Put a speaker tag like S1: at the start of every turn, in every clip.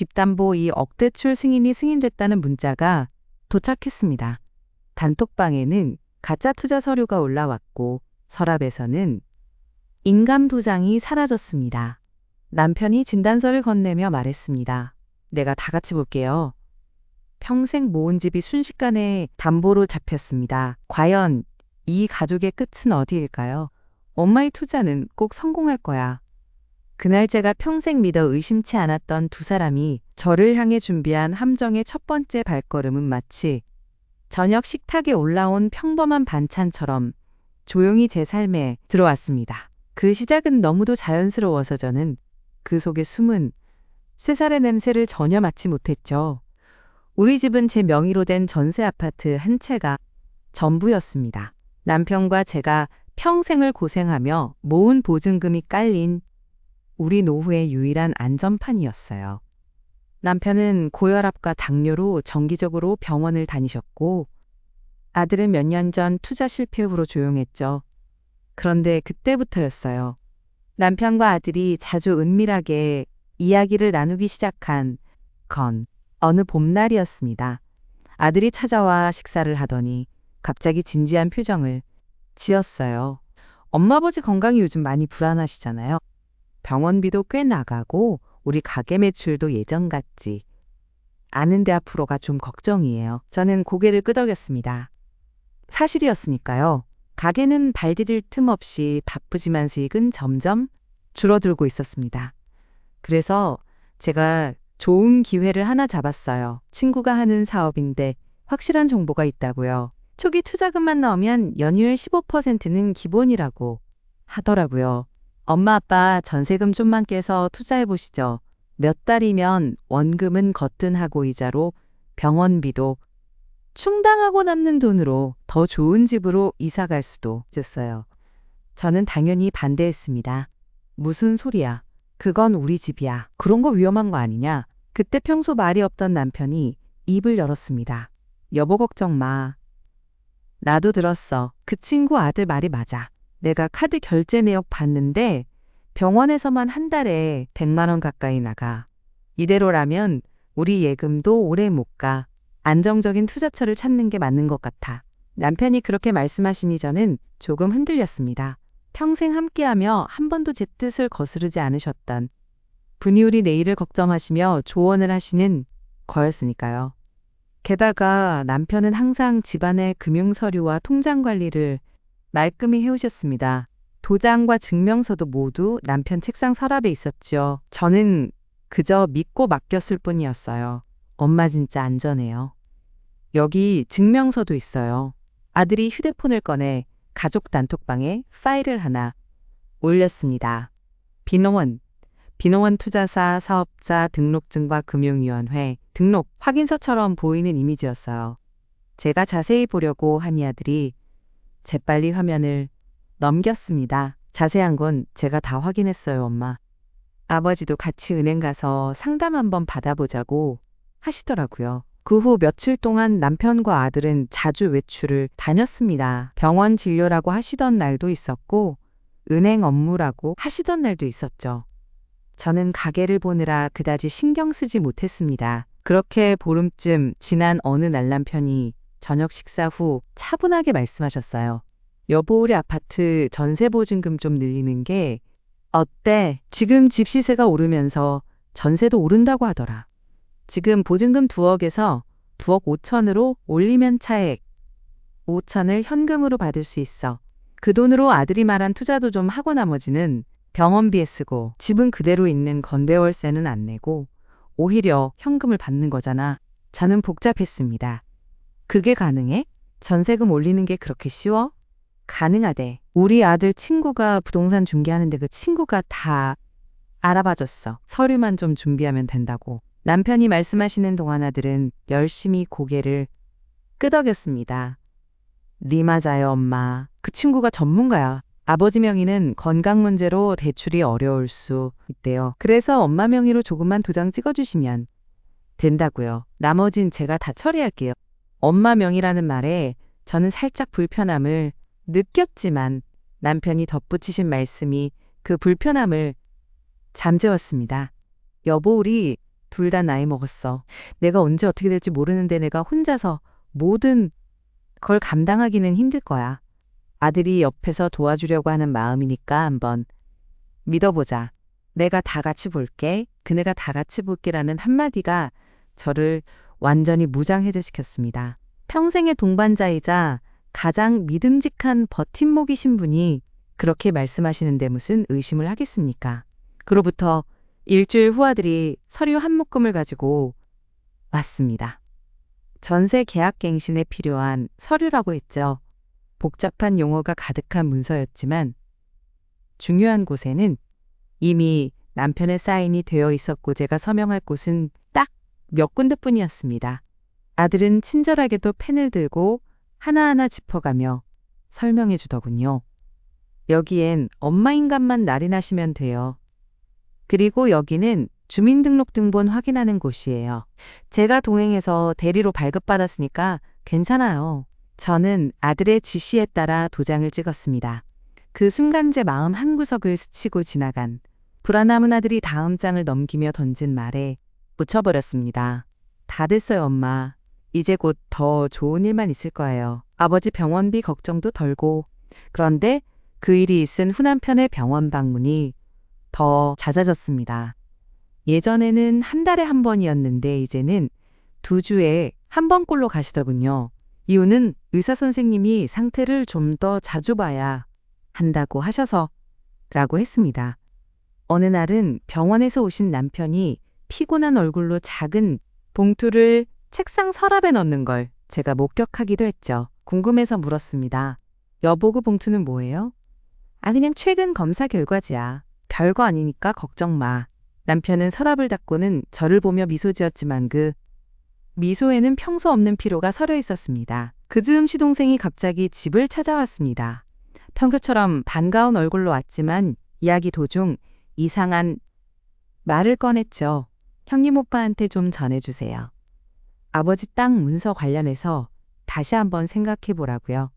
S1: 집담보 2억 대출 승인이 승인됐다는 문자가 도착했습니다. 단톡방에는 가짜 투자 서류가 올라왔고 서랍에서는 인감 도장이 사라졌습니다. 남편이 진단서를 건네며 말했습니다. 내가 다 같이 볼게요. 평생 모은 집이 순식간에 담보로 잡혔습니다. 과연 이 가족의 끝은 어디일까요? 엄마의 투자는 꼭 성공할 거야. 그날 제가 평생 믿어 의심치 않았던 두 사람이 저를 향해 준비한 함정의 첫 번째 발걸음은 마치 저녁 식탁에 올라온 평범한 반찬처럼 조용히 제 삶에 들어왔습니다. 그 시작은 너무도 자연스러워서 저는 그 속에 숨은 쇠살의 냄새를 전혀 맡지 못했죠. 우리 집은 제 명의로 된 전세 아파트 한 채가 전부였습니다. 남편과 제가 평생을 고생하며 모은 보증금이 깔린 우리 노후의 유일한 안전판이었어요. 남편은 고혈압과 당뇨로 정기적으로 병원을 다니셨고 아들은 몇 년 전 투자 실패 후로 조용했죠. 그런데 그때부터였어요. 남편과 아들이 자주 은밀하게 이야기를 나누기 시작한 건 어느 봄날이었습니다. 아들이 찾아와 식사를 하더니 갑자기 진지한 표정을 지었어요. 엄마 아버지 건강이 요즘 많이 불안하시잖아요. 병원비도 꽤 나가고 우리 가게 매출도 예전 같지 않은데 앞으로가 좀 걱정이에요. 저는 고개를 끄덕였습니다. 사실이었으니까요. 가게는 발 디딜 틈 없이 바쁘지만 수익은 점점 줄어들고 있었습니다. 그래서 제가 좋은 기회를 하나 잡았어요. 친구가 하는 사업인데 확실한 정보가 있다고요. 초기 투자금만 나오면 연이율 15%는 기본이라고 하더라고요. 엄마 아빠 전세금 좀만 깨서 투자해보시죠. 몇 달이면 원금은 거뜬하고 이자로 병원비도 충당하고 남는 돈으로 더 좋은 집으로 이사 갈 수도 있었어요. 저는 당연히 반대했습니다. 무슨 소리야. 그건 우리 집이야. 그런 거 위험한 거 아니냐. 그때 평소 말이 없던 남편이 입을 열었습니다. 여보 걱정 마. 나도 들었어. 그 친구 아들 말이 맞아. 내가 카드 결제 내역 봤는데 병원에서만 한 달에 100만 원 가까이 나가. 이대로라면 우리 예금도 오래 못 가. 안정적인 투자처를 찾는 게 맞는 것 같아. 남편이 그렇게 말씀하시니 저는 조금 흔들렸습니다. 평생 함께하며 한 번도 제 뜻을 거스르지 않으셨던 분이 우리 내일을 걱정하시며 조언을 하시는 거였으니까요. 게다가 남편은 항상 집안의 금융서류와 통장 관리를 말끔히 해오셨습니다. 도장과 증명서도 모두 남편 책상 서랍에 있었죠. 저는 그저 믿고 맡겼을 뿐이었어요. 엄마 진짜 안전해요. 여기 증명서도 있어요. 아들이 휴대폰을 꺼내 가족 단톡방에 파일을 하나 올렸습니다. 비농원 투자사 사업자 등록증과 금융위원회 등록 확인서처럼 보이는 이미지였어요. 제가 자세히 보려고 하니 아들이 재빨리 화면을 넘겼습니다. 자세한 건 제가 다 확인했어요, 엄마. 아버지도 같이 은행 가서 상담 한번 받아보자고 하시더라고요. 그 후 며칠 동안 남편과 아들은 자주 외출을 다녔습니다. 병원 진료라고 하시던 날도 있었고 은행 업무라고 하시던 날도 있었죠. 저는 가게를 보느라 그다지 신경 쓰지 못했습니다. 그렇게 보름쯤 지난 어느 날 남편이 저녁 식사 후 차분하게 말씀하셨어요. 여보, 우리 아파트 전세 보증금 좀 늘리는 게 어때? 지금 집 시세가 오르면서 전세도 오른다고 하더라. 지금 보증금 2억에서 2억 5천으로 올리면 차액 5천을 현금으로 받을 수 있어. 그 돈으로 아들이 말한 투자도 좀 하고 나머지는 병원비에 쓰고 집은 그대로 있는 건배월세는 안 내고 오히려 현금을 받는 거잖아. 저는 복잡했습니다. 그게 가능해? 전세금 올리는 게 그렇게 쉬워? 가능하대. 우리 아들 친구가 부동산 중개하는데 그 친구가 다 알아봐줬어. 서류만 좀 준비하면 된다고. 남편이 말씀하시는 동안 아들은 열심히 고개를 끄덕였습니다. 네 맞아요, 엄마. 그 친구가 전문가야. 아버지 명의는 건강 문제로 대출이 어려울 수 있대요. 그래서 엄마 명의로 조금만 도장 찍어주시면 된다고요. 나머진 제가 다 처리할게요. 엄마 명의라는 말에 저는 살짝 불편함을 느꼈지만 남편이 덧붙이신 말씀이 그 불편함을 잠재웠습니다. 여보, 우리 둘 다 나이 먹었어. 내가 언제 어떻게 될지 모르는데 내가 혼자서 모든 걸 감당하기는 힘들 거야. 아들이 옆에서 도와주려고 하는 마음이니까 한번 믿어보자. 내가 다 같이 볼게. 그네가 다 같이 볼게라는 한마디가 저를 완전히 무장해제시켰습니다. 평생의 동반자이자 가장 믿음직한 버팀목이신 분이 그렇게 말씀하시는데 무슨 의심을 하겠습니까? 그로부터 일주일 후 아들이 서류 한 묶음을 가지고 왔습니다. 전세 계약 갱신에 필요한 서류라고 했죠. 복잡한 용어가 가득한 문서였지만 중요한 곳에는 이미 남편의 사인이 되어 있었고 제가 서명할 곳은 딱 몇 군데뿐이었습니다. 아들은 친절하게도 펜을 들고 하나하나 짚어가며 설명해 주더군요. 여기엔 엄마 인감만 날인하시면 돼요. 그리고 여기는 주민등록등본 확인하는 곳이에요. 제가 동행해서 대리로 발급받았으니까 괜찮아요. 저는 아들의 지시에 따라 도장을 찍었습니다. 그 순간 제 마음 한구석을 스치고 지나간 불안함은 아들이 다음 장을 넘기며 던진 말에 묻혀버렸습니다. 다 됐어요, 엄마. 이제 곧 더 좋은 일만 있을 거예요. 아버지 병원비 걱정도 덜고. 그런데 그 일이 있은 후 남편의 병원 방문이 더 잦아졌습니다. 예전에는 한 달에 한 번이었는데 이제는 2주에 한 번꼴로 가시더군요. 이유는 의사 선생님이 상태를 좀 더 자주 봐야 한다고 하셔서라고 했습니다. 어느 날은 병원에서 오신 남편이 피곤한 얼굴로 작은 봉투를 책상 서랍에 넣는 걸 제가 목격하기도 했죠. 궁금해서 물었습니다. 여보, 그 봉투는 뭐예요? 그냥 최근 검사 결과지야. 별거 아니니까 걱정 마. 남편은 서랍을 닫고는 저를 보며 미소 지었지만 그 미소에는 평소 없는 피로가 서려 있었습니다. 그 즈음 시동생이 갑자기 집을 찾아왔습니다. 평소처럼 반가운 얼굴로 왔지만 이야기 도중 이상한 말을 꺼냈죠. 형님 오빠한테 좀 전해주세요. 아버지 땅 문서 관련해서 다시 한번 생각해 보라고요.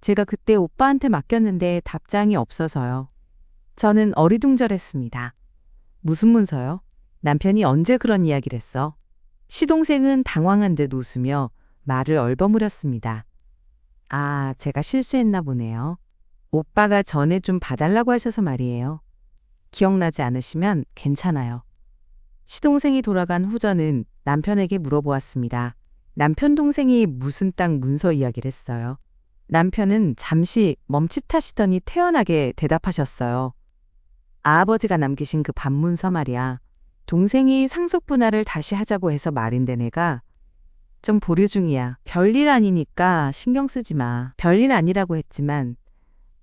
S1: 제가 그때 오빠한테 맡겼는데 답장이 없어서요. 저는 어리둥절했습니다. 무슨 문서요? 남편이 언제 그런 이야기를 했어? 시동생은 당황한 듯 웃으며 말을 얼버무렸습니다. 제가 실수했나 보네요. 오빠가 전에 좀 봐달라고 하셔서 말이에요. 기억나지 않으시면 괜찮아요. 시동생이 돌아간 후 저는 남편에게 물어보았습니다. 남편 동생이 무슨 땅 문서 이야기를 했어요. 남편은 잠시 멈칫하시더니 태연하게 대답하셨어요. 아버지가 남기신 그 반문서 말이야. 동생이 상속 분할을 다시 하자고 해서 말인데 내가 좀 보류 중이야. 별일 아니니까 신경 쓰지 마. 별일 아니라고 했지만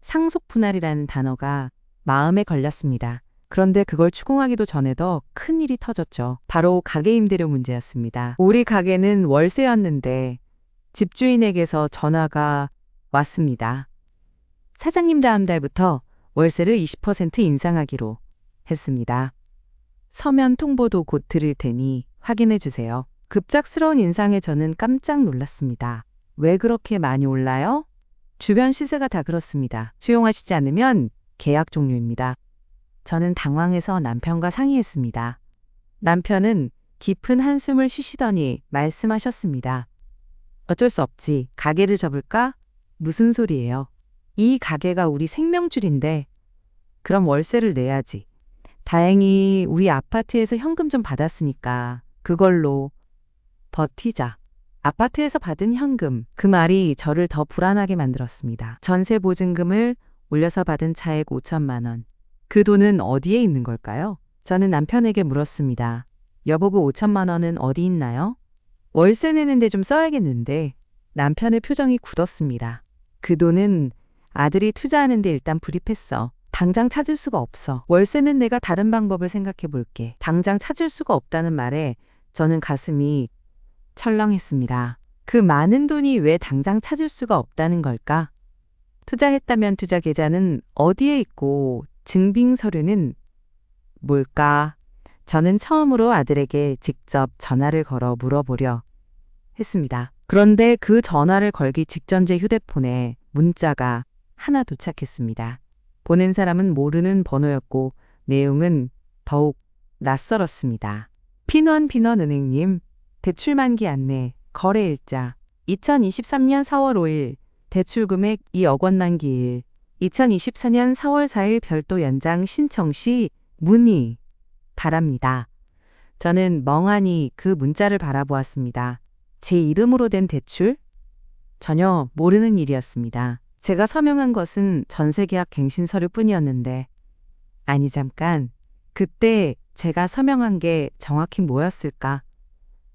S1: 상속 분할이라는 단어가 마음에 걸렸습니다. 그런데 그걸 추궁하기도 전에도 큰 일이 터졌죠. 바로 가게 임대료 문제였습니다. 우리 가게는 월세였는데 집주인에게서 전화가 왔습니다. 사장님 다음 달부터 월세를 20% 인상하기로 했습니다. 서면 통보도 곧 드릴 테니 확인해 주세요. 급작스러운 인상에 저는 깜짝 놀랐습니다. 왜 그렇게 많이 올라요? 주변 시세가 다 그렇습니다. 수용하시지 않으면 계약 종료입니다. 저는 당황해서 남편과 상의했습니다. 남편은 깊은 한숨을 쉬시더니 말씀하셨습니다. 어쩔 수 없지. 가게를 접을까? 무슨 소리예요? 이 가게가 우리 생명줄인데 그럼 월세를 내야지. 다행히 우리 아파트에서 현금 좀 받았으니까 그걸로 버티자. 아파트에서 받은 현금. 그 말이 저를 더 불안하게 만들었습니다. 전세 보증금을 올려서 받은 차액 5천만 원. 그 돈은 어디에 있는 걸까요? 저는 남편에게 물었습니다. 여보, 그 5천만 원은 어디 있나요? 월세 내는데 좀 써야겠는데. 남편의 표정이 굳었습니다. 그 돈은 아들이 투자하는데 일단 불입했어. 당장 찾을 수가 없어. 월세는 내가 다른 방법을 생각해 볼게. 당장 찾을 수가 없다는 말에 저는 가슴이 철렁했습니다. 그 많은 돈이 왜 당장 찾을 수가 없다는 걸까? 투자했다면 투자 계좌는 어디에 있고 증빙 서류는 뭘까? 저는 처음으로 아들에게 직접 전화를 걸어 물어보려 했습니다. 그런데 그 전화를 걸기 직전 제 휴대폰에 문자가 하나 도착했습니다. 보낸 사람은 모르는 번호였고 내용은 더욱 낯설었습니다. 비넌은행님, 대출 만기 안내, 거래일자. 2023년 4월 5일, 대출 금액 2억 원 만기일. 2024년 4월 4일 별도 연장 신청 시 문의 바랍니다. 저는 멍하니 그 문자를 바라보았습니다. 제 이름으로 된 대출? 전혀 모르는 일이었습니다. 제가 서명한 것은 전세계약 갱신 서류뿐이었는데, 아니 잠깐, 그때 제가 서명한 게 정확히 뭐였을까?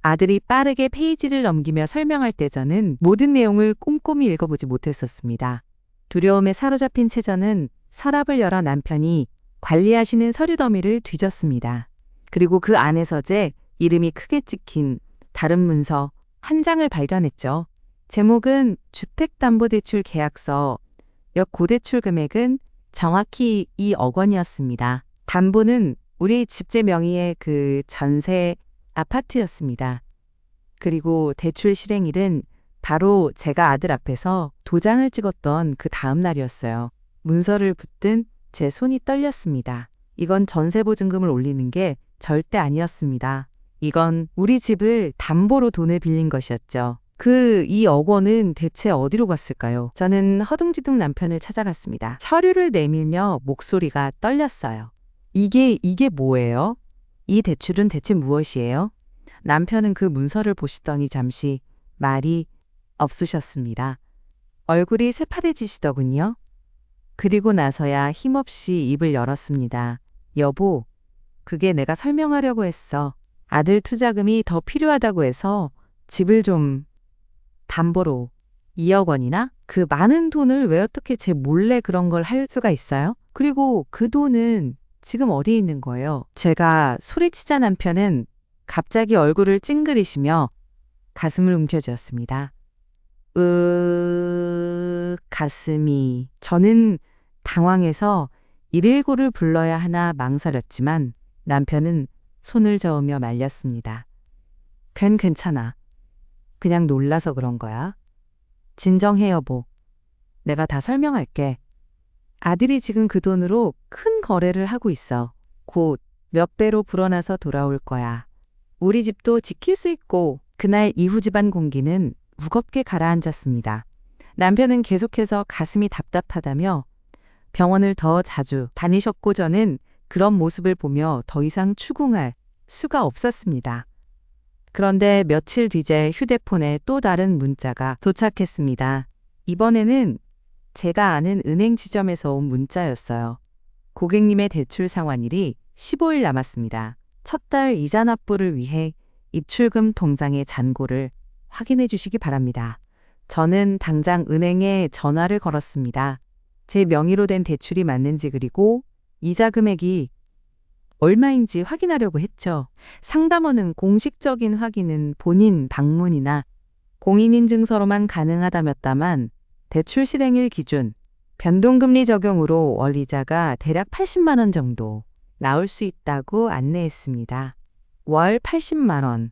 S1: 아들이 빠르게 페이지를 넘기며 설명할 때 저는 모든 내용을 꼼꼼히 읽어보지 못했었습니다. 두려움에 사로잡힌 채 저는 서랍을 열어 남편이 관리하시는 서류 더미를 뒤졌습니다. 그리고 그 안에서 제 이름이 크게 찍힌 다른 문서 한 장을 발견했죠. 제목은 주택담보대출 계약서, 고대출 금액은 정확히 2억 원이었습니다. 담보는 우리 집제 명의의 그 전세 아파트였습니다. 그리고 대출 실행일은 바로 제가 아들 앞에서 도장을 찍었던 그 다음 날이었어요. 문서를 붙든 제 손이 떨렸습니다. 이건 전세보증금을 올리는 게 절대 아니었습니다. 이건 우리 집을 담보로 돈을 빌린 것이었죠. 그 2억 원은 대체 어디로 갔을까요? 저는 허둥지둥 남편을 찾아갔습니다. 서류를 내밀며 목소리가 떨렸어요. 이게 뭐예요? 이 대출은 대체 무엇이에요? 남편은 그 문서를 보시더니 잠시 말이 없으셨습니다. 얼굴이 새파래지시더군요. 그리고 나서야 힘없이 입을 열었습니다. 여보, 그게 내가 설명하려고 했어. 아들 투자금이 더 필요하다고 해서 집을 좀 담보로 2억 원이나? 그 많은 돈을 왜 어떻게 제 몰래 그런 걸 할 수가 있어요? 그리고 그 돈은 지금 어디에 있는 거예요? 제가 소리치자 남편은 갑자기 얼굴을 찡그리시며 가슴을 움켜쥐었습니다. 가슴이. 저는 당황해서 119를 불러야 하나 망설였지만 남편은 손을 저으며 말렸습니다. 괜찮아. 그냥 놀라서 그런 거야. 진정해 여보. 내가 다 설명할게. 아들이 지금 그 돈으로 큰 거래를 하고 있어. 곧 몇 배로 불어나서 돌아올 거야. 우리 집도 지킬 수 있고. 그날 이후 집안 공기는 무겁게 가라앉았습니다. 남편은 계속해서 가슴이 답답하다며 병원을 더 자주 다니셨고 저는 그런 모습을 보며 더 이상 추궁할 수가 없었습니다. 그런데 며칠 뒤제 휴대폰에 또 다른 문자가 도착했습니다. 이번에는 제가 아는 은행 지점에서 온 문자였어요. 고객님의 대출 상환일이 15일 남았습니다. 첫 달 이자 납부를 위해 입출금 통장의 잔고를 확인해 주시기 바랍니다. 저는 당장 은행에 전화를 걸었습니다. 제 명의로 된 대출이 맞는지 그리고 이자 금액이 얼마인지 확인하려고 했죠. 상담원은 공식적인 확인은 본인 방문이나 공인인증서로만 가능하다였다만 대출 실행일 기준 변동금리 적용으로 월 이자가 대략 80만 원 정도 나올 수 있다고 안내했습니다. 월 80만 원.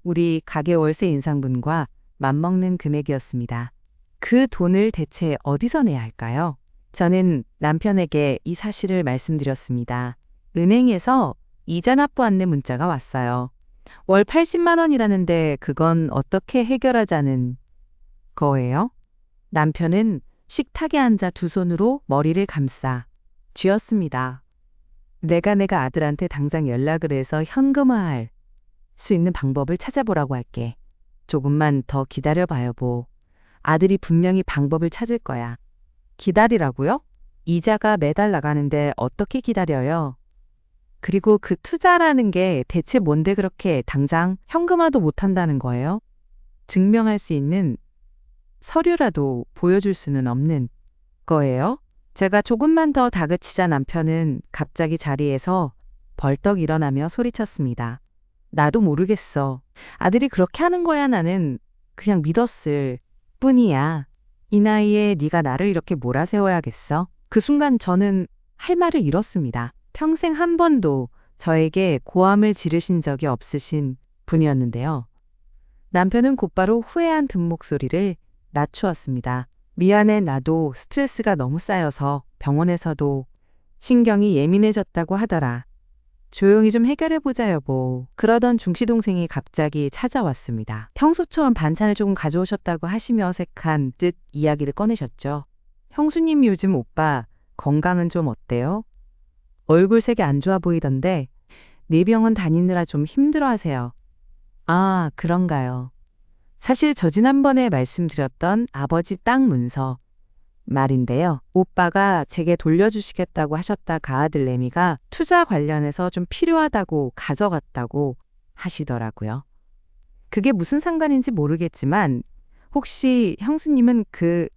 S1: 우리 가계 월세 인상분과 맞먹는 금액이었습니다. 그 돈을 대체 어디서 내야 할까요? 저는 남편에게 이 사실을 말씀드렸습니다. 은행에서 이자 납부 안내 문자가 왔어요. 월 80만 원이라는데 그건 어떻게 해결하자는 거예요? 남편은 식탁에 앉아 두 손으로 머리를 감싸 쥐었습니다. 내가 아들한테 당장 연락을 해서 현금화할 수 있는 방법을 찾아보라고 할게. 조금만 더 기다려봐 여보. 아들이 분명히 방법을 찾을 거야. 기다리라고요? 이자가 매달 나가는데 어떻게 기다려요? 그리고 그 투자라는 게 대체 뭔데 그렇게 당장 현금화도 못한다는 거예요? 증명할 수 있는 서류라도 보여줄 수는 없는 거예요? 제가 조금만 더 다그치자 남편은 갑자기 자리에서 벌떡 일어나며 소리쳤습니다. 나도 모르겠어. 아들이 그렇게 하는 거야. 나는 그냥 믿었을 뿐이야. 이 나이에 네가 나를 이렇게 몰아세워야겠어? 그 순간 저는 할 말을 잃었습니다. 평생 한 번도 저에게 고함을 지르신 적이 없으신 분이었는데요. 남편은 곧바로 후회한 든 목소리를 낮추었습니다. 미안해, 나도 스트레스가 너무 쌓여서 병원에서도 신경이 예민해졌다고 하더라. 조용히 좀 해결해보자 여보. 그러던 중시동생이 갑자기 찾아왔습니다. 평소처럼 반찬을 조금 가져오셨다고 하시며 어색한 듯 이야기를 꺼내셨죠. 형수님 요즘 오빠 건강은 좀 어때요? 얼굴색이 안 좋아 보이던데 내 병원 다니느라 좀 힘들어하세요. 아, 그런가요? 사실 저 지난번에 말씀드렸던 아버지 땅 문서 말인데요. 오빠가 제게 돌려주시겠다고 하셨다가 아들 레미가 투자 관련해서 좀 필요하다고 가져갔다고 하시더라고요. 그게 무슨 상관인지 모르겠지만 혹시 형수님은 그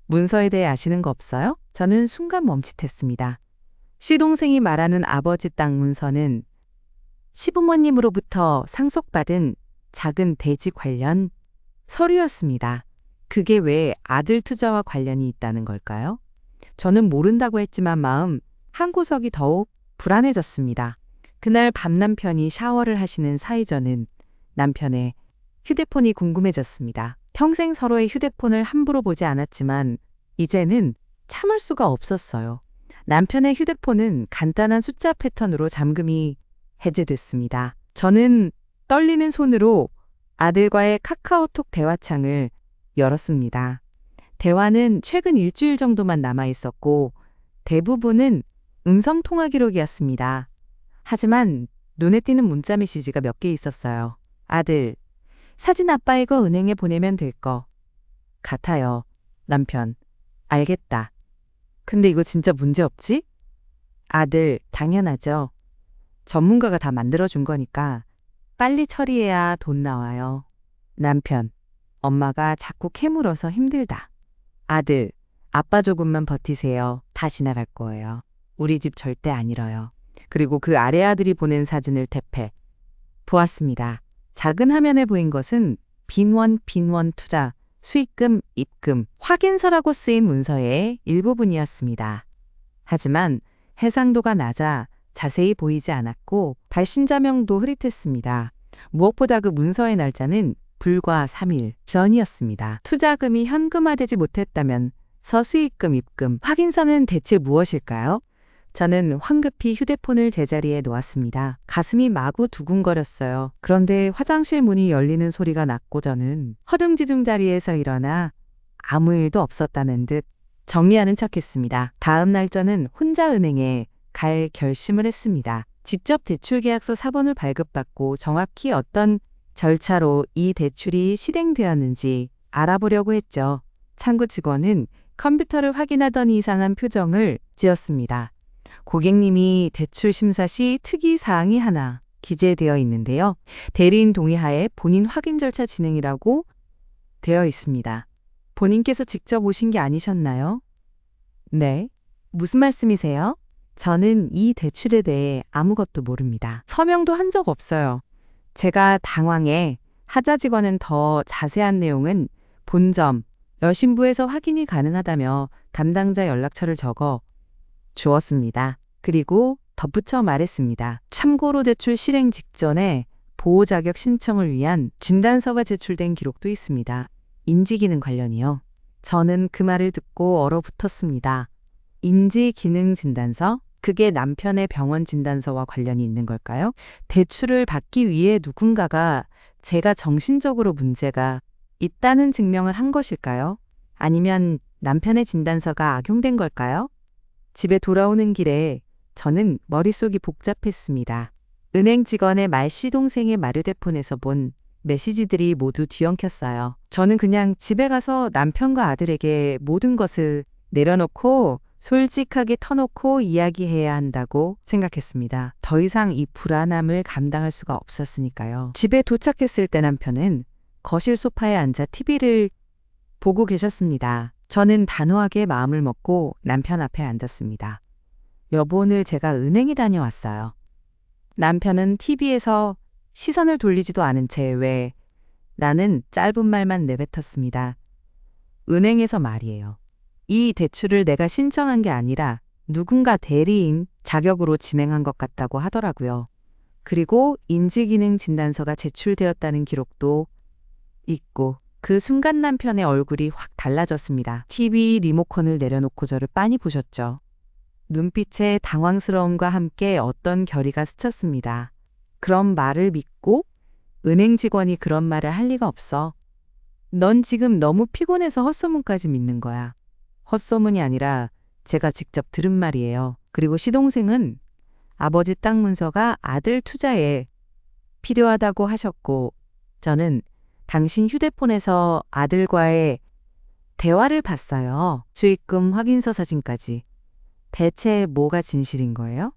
S1: 문서에 대해 아시는 거 없어요? 저는 순간 멈칫했습니다. 시동생이 말하는 아버지 땅 문서는 시부모님으로부터 상속받은 작은 대지 관련 서류였습니다. 그게 왜 아들 투자와 관련이 있다는 걸까요? 저는 모른다고 했지만 마음 한구석이 더욱 불안해졌습니다. 그날 밤 남편이 샤워를 하시는 사이 저는 남편의 휴대폰이 궁금해졌습니다. 평생 서로의 휴대폰을 함부로 보지 않았지만 이제는 참을 수가 없었어요. 남편의 휴대폰은 간단한 숫자 패턴으로 잠금이 해제됐습니다. 저는 떨리는 손으로 아들과의 카카오톡 대화창을 열었습니다. 대화는 최근 일주일 정도만 남아 있었고 대부분은 음성 통화 기록이었습니다. 하지만 눈에 띄는 문자 메시지가 몇 개 있었어요. 아들, 사진 아빠 이거 은행에 보내면 될 거 같아요. 남편, 알겠다. 근데 이거 진짜 문제 없지? 아들, 당연하죠. 전문가가 다 만들어준 거니까 빨리 처리해야 돈 나와요. 남편, 엄마가 자꾸 캐물어서 힘들다. 아들, 아빠 조금만 버티세요. 다 지나갈 거예요. 우리 집 절대 안 잃어요. 그리고 그 아래 아들이 보낸 사진을 탭해 보았습니다. 작은 화면에 보인 것은 빈원 투자, 수익금, 입금, 확인서라고 쓰인 문서의 일부분이었습니다. 하지만 해상도가 낮아 자세히 보이지 않았고 발신자명도 흐릿했습니다. 무엇보다 그 문서의 날짜는 불과 3일 전이었습니다. 투자금이 현금화되지 못했다면 서수익금 입금, 확인서는 대체 무엇일까요? 저는 황급히 휴대폰을 제자리에 놓았습니다. 가슴이 마구 두근거렸어요. 그런데 화장실 문이 열리는 소리가 났고 저는 허둥지둥 자리에서 일어나 아무 일도 없었다는 듯 정리하는 척했습니다. 다음 날 저는 혼자 은행에 갈 결심을 했습니다. 직접 대출계약서 사본을 발급받고 정확히 어떤 절차로 이 대출이 실행되었는지 알아보려고 했죠. 창구 직원은 컴퓨터를 확인하던 이상한 표정을 지었습니다. 고객님이 대출 심사 시 특이사항이 하나 기재되어 있는데요. 대리인 동의하에 본인 확인 절차 진행이라고 되어 있습니다. 본인께서 직접 오신 게 아니셨나요? 네. 무슨 말씀이세요? 저는 이 대출에 대해 아무것도 모릅니다. 서명도 한 적 없어요. 제가 당황해 하자 직원은 더 자세한 내용은 본점, 여신부에서 확인이 가능하다며 담당자 연락처를 적어 주었습니다. 그리고 덧붙여 말했습니다. 참고로 대출 실행 직전에 보호 자격 신청을 위한 진단서가 제출된 기록도 있습니다. 인지기능 관련이요. 저는 그 말을 듣고 얼어붙었습니다. 인지기능 진단서? 그게 남편의 병원 진단서와 관련이 있는 걸까요? 대출을 받기 위해 누군가가 제가 정신적으로 문제가 있다는 증명을 한 것일까요? 아니면 남편의 진단서가 악용된 걸까요? 집에 돌아오는 길에 저는 머릿속이 복잡했습니다. 은행 직원의 말 시동생의 마르대폰에서 본 메시지들이 모두 뒤엉켰어요. 저는 그냥 집에 가서 남편과 아들에게 모든 것을 내려놓고 솔직하게 터놓고 이야기해야 한다고 생각했습니다. 더 이상 이 불안함을 감당할 수가 없었으니까요. 집에 도착했을 때 남편은 거실 소파에 앉아 TV를 보고 계셨습니다. 저는 단호하게 마음을 먹고 남편 앞에 앉았습니다. 여보, 오늘 제가 은행에 다녀왔어요. 남편은 TV에서 시선을 돌리지도 않은 채 왜? 라는 짧은 말만 내뱉었습니다. 은행에서 말이에요. 이 대출을 내가 신청한 게 아니라 누군가 대리인 자격으로 진행한 것 같다고 하더라고요. 그리고 인지기능 진단서가 제출되었다는 기록도 있고 그 순간 남편의 얼굴이 확 달라졌습니다. TV 리모컨을 내려놓고 저를 빤히 보셨죠. 눈빛에 당황스러움과 함께 어떤 결의가 스쳤습니다. 그럼 말을 믿고? 은행 직원이 그런 말을 할 리가 없어. 넌 지금 너무 피곤해서 헛소문까지 믿는 거야. 헛소문이 아니라 제가 직접 들은 말이에요. 그리고 시동생은 아버지 땅 문서가 아들 투자에 필요하다고 하셨고, 저는 당신 휴대폰에서 아들과의 대화를 봤어요. 수익금 확인서 사진까지. 대체 뭐가 진실인 거예요?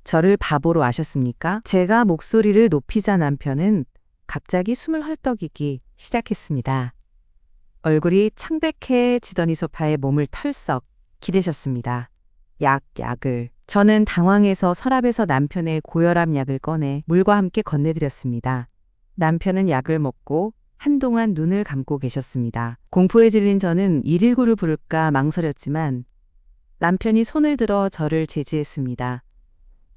S1: 저를 바보로 아셨습니까? 제가 목소리를 높이자 남편은 갑자기 숨을 헐떡이기 시작했습니다. 얼굴이 창백해지더니 소파에 몸을 털썩 기대셨습니다. 약을. 저는 당황해서 서랍에서 남편의 고혈압 약을 꺼내 물과 함께 건네드렸습니다. 남편은 약을 먹고 한동안 눈을 감고 계셨습니다. 공포에 질린 저는 119를 부를까 망설였지만 남편이 손을 들어 저를 제지했습니다.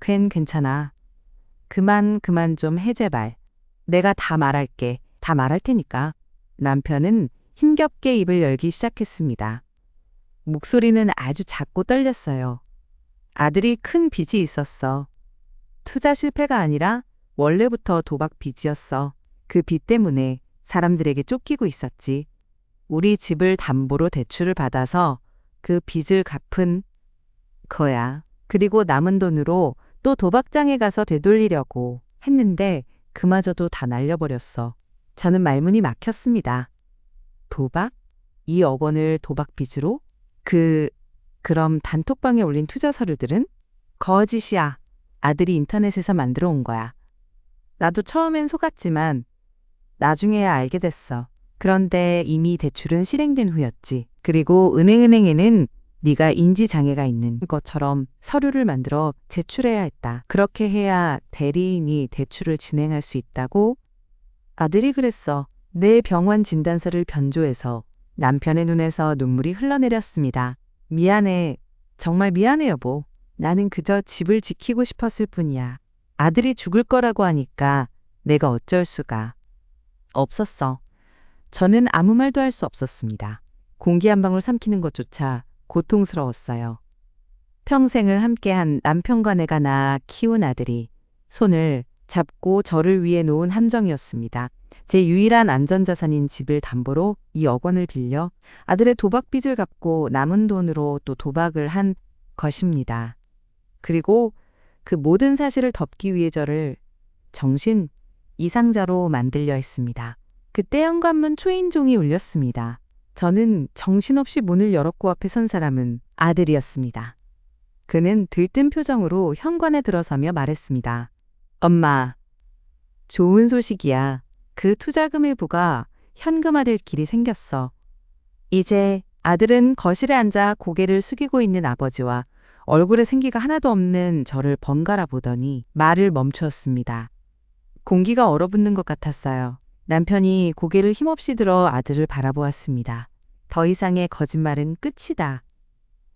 S1: 괜찮아. 그만 좀 해 제발. 내가 다 말할게. 다 말할 테니까. 남편은 힘겹게 입을 열기 시작했습니다. 목소리는 아주 작고 떨렸어요. 아들이 큰 빚이 있었어. 투자 실패가 아니라 원래부터 도박 빚이었어. 그 빚 때문에 사람들에게 쫓기고 있었지. 우리 집을 담보로 대출을 받아서 그 빚을 갚은 거야. 그리고 남은 돈으로 또 도박장에 가서 되돌리려고 했는데 그마저도 다 날려버렸어. 저는 말문이 막혔습니다. 도박? 2억 원을 도박 빚으로? 그럼 단톡방에 올린 투자 서류들은? 거짓이야. 아들이 인터넷에서 만들어 온 거야. 나도 처음엔 속았지만 나중에야 알게 됐어. 그런데 이미 대출은 실행된 후였지. 그리고 은행에는 네가 인지장애가 있는 것처럼 서류를 만들어 제출해야 했다. 그렇게 해야 대리인이 대출을 진행할 수 있다고? 아들이 그랬어. 내 병원 진단서를 변조해서 남편의 눈에서 눈물이 흘러내렸습니다. 미안해. 정말 미안해 여보. 나는 그저 집을 지키고 싶었을 뿐이야. 아들이 죽을 거라고 하니까 내가 어쩔 수가 없었어. 저는 아무 말도 할 수 없었습니다. 공기 한 방울 삼키는 것조차 고통스러웠어요. 평생을 함께한 남편과 내가 낳아 키운 아들이 손을 잡고 저를 위해 놓은 함정이었습니다. 제 유일한 안전자산인 집을 담보로 2억 원을 빌려 아들의 도박 빚을 갚고 남은 돈으로 또 도박을 한 것입니다. 그리고 그 모든 사실을 덮기 위해 저를 정신 이상자로 만들려 했습니다. 그때 현관문 초인종이 울렸습니다. 저는 정신없이 문을 열었고 앞에 선 사람은 아들이었습니다. 그는 들뜬 표정으로 현관에 들어서며 말했습니다. 엄마, 좋은 소식이야. 그 투자금 일부가 현금화될 길이 생겼어. 이제 아들은 거실에 앉아 고개를 숙이고 있는 아버지와 얼굴에 생기가 하나도 없는 저를 번갈아 보더니 말을 멈추었습니다. 공기가 얼어붙는 것 같았어요. 남편이 고개를 힘없이 들어 아들을 바라보았습니다. 더 이상의 거짓말은 끝이다.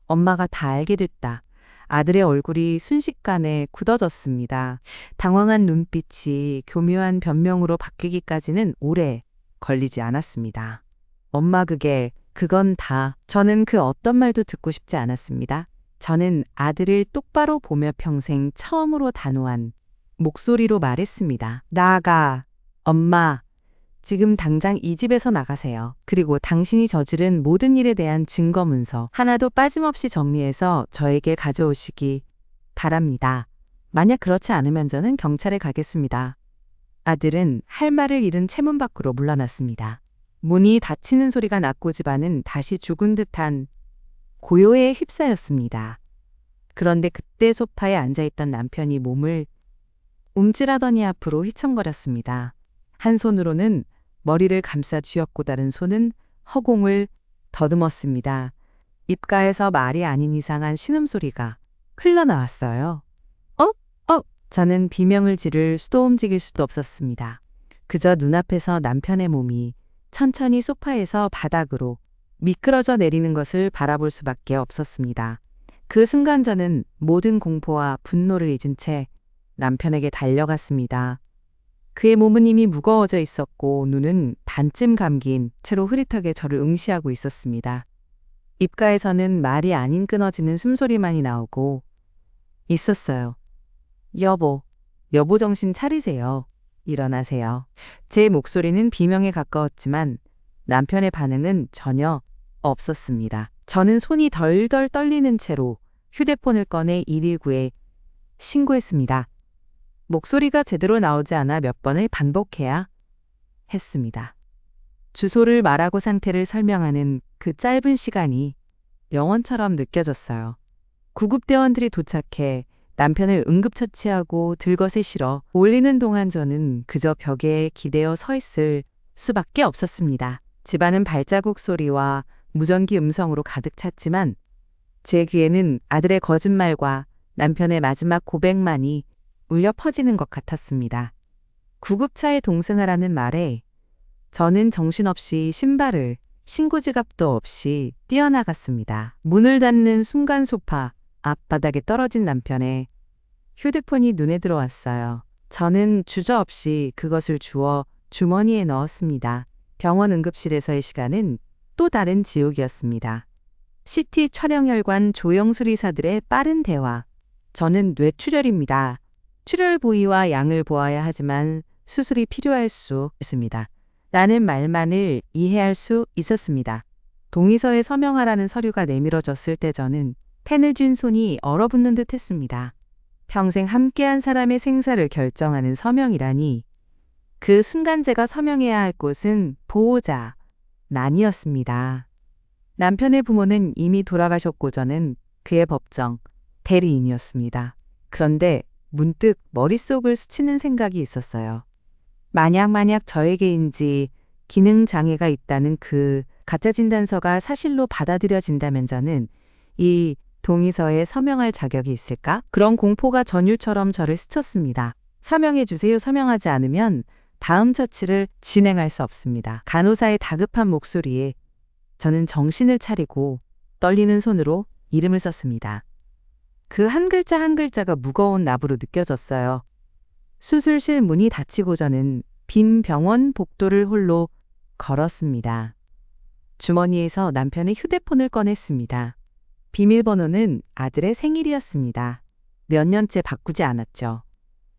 S1: 엄마가 다 알게 됐다. 아들의 얼굴이 순식간에 굳어졌습니다. 당황한 눈빛이 교묘한 변명으로 바뀌기까지는 오래 걸리지 않았습니다. 엄마 그건 다. 저는 그 어떤 말도 듣고 싶지 않았습니다. 저는 아들을 똑바로 보며 평생 처음으로 단호한 목소리로 말했습니다. 나가. 엄마. 지금 당장 이 집에서 나가세요. 그리고 당신이 저지른 모든 일에 대한 증거 문서 하나도 빠짐없이 정리해서 저에게 가져오시기 바랍니다. 만약 그렇지 않으면 저는 경찰에 가겠습니다. 아들은 할 말을 잃은 채 문 밖으로 물러났습니다. 문이 닫히는 소리가 났고 집안은 다시 죽은 듯한 고요에 휩싸였습니다. 그런데 그때 소파에 앉아있던 남편이 몸을 움찔하더니 앞으로 휘청거렸습니다. 한 손으로는 머리를 감싸 쥐었고 다른 손은 허공을 더듬었습니다. 입가에서 말이 아닌 이상한 신음소리가 흘러나왔어요. 저는 비명을 지를 수도 움직일 수도 없었습니다. 그저 눈앞에서 남편의 몸이 천천히 소파에서 바닥으로 미끄러져 내리는 것을 바라볼 수밖에 없었습니다. 그 순간 저는 모든 공포와 분노를 잊은 채 남편에게 달려갔습니다. 그의 몸은 이미 무거워져 있었고 눈은 반쯤 감긴 채로 흐릿하게 저를 응시하고 있었습니다. 입가에서는 말이 아닌 끊어지는 숨소리만이 나오고 있었어요. 여보 정신 차리세요. 일어나세요. 제 목소리는 비명에 가까웠지만 남편의 반응은 전혀 없었습니다. 저는 손이 덜덜 떨리는 채로 휴대폰을 꺼내 119에 신고했습니다. 목소리가 제대로 나오지 않아 몇 번을 반복해야 했습니다. 주소를 말하고 상태를 설명하는 그 짧은 시간이 영원처럼 느껴졌어요. 구급대원들이 도착해 남편을 응급처치하고 들것에 실어 올리는 동안 저는 그저 벽에 기대어 서 있을 수밖에 없었습니다. 집안은 발자국 소리와 무전기 음성으로 가득 찼지만 제 귀에는 아들의 거짓말과 남편의 마지막 고백만이 울려 퍼지는 것 같았습니다. 구급차에 동승하라는 말에 저는 정신없이 신발을 신고 지갑도 없이 뛰어나갔습니다. 문을 닫는 순간 소파 앞바닥에 떨어진 남편의 휴대폰이 눈에 들어왔어요. 저는 주저없이 그것을 주워 주머니에 넣었습니다. 병원 응급실에서의 시간은 또 다른 지옥이었습니다. CT 촬영혈관 조영 수리사들의 빠른 대화. 저는 뇌출혈입니다. 출혈 부위와 양을 보아야 하지만 수술이 필요할 수 있습니다. 라는 말만을 이해할 수 있었습니다. 동의서에 서명하라는 서류가 내밀어졌을 때 저는 펜을 쥔 손이 얼어붙는 듯 했습니다. 평생 함께한 사람의 생사를 결정하는 서명이라니. 그 순간 제가 서명해야 할 곳은 보호자, 난이었습니다. 남편의 부모는 이미 돌아가셨고 저는 그의 법정, 대리인이었습니다. 그런데 문득 머릿속을 스치는 생각이 있었어요. 만약 저에게인지 기능장애가 있다는 그 가짜 진단서가 사실로 받아들여진다면 저는 이 동의서에 서명할 자격이 있을까? 그런 공포가 전율처럼 저를 스쳤습니다. 서명해 주세요. 서명하지 않으면 다음 처치를 진행할 수 없습니다. 간호사의 다급한 목소리에 저는 정신을 차리고 떨리는 손으로 이름을 썼습니다. 그 한 글자 한 글자가 무거운 납으로 느껴졌어요. 수술실 문이 닫히고 저는 빈 병원 복도를 홀로 걸었습니다. 주머니에서 남편의 휴대폰을 꺼냈습니다. 비밀번호는 아들의 생일이었습니다. 몇 년째 바꾸지 않았죠.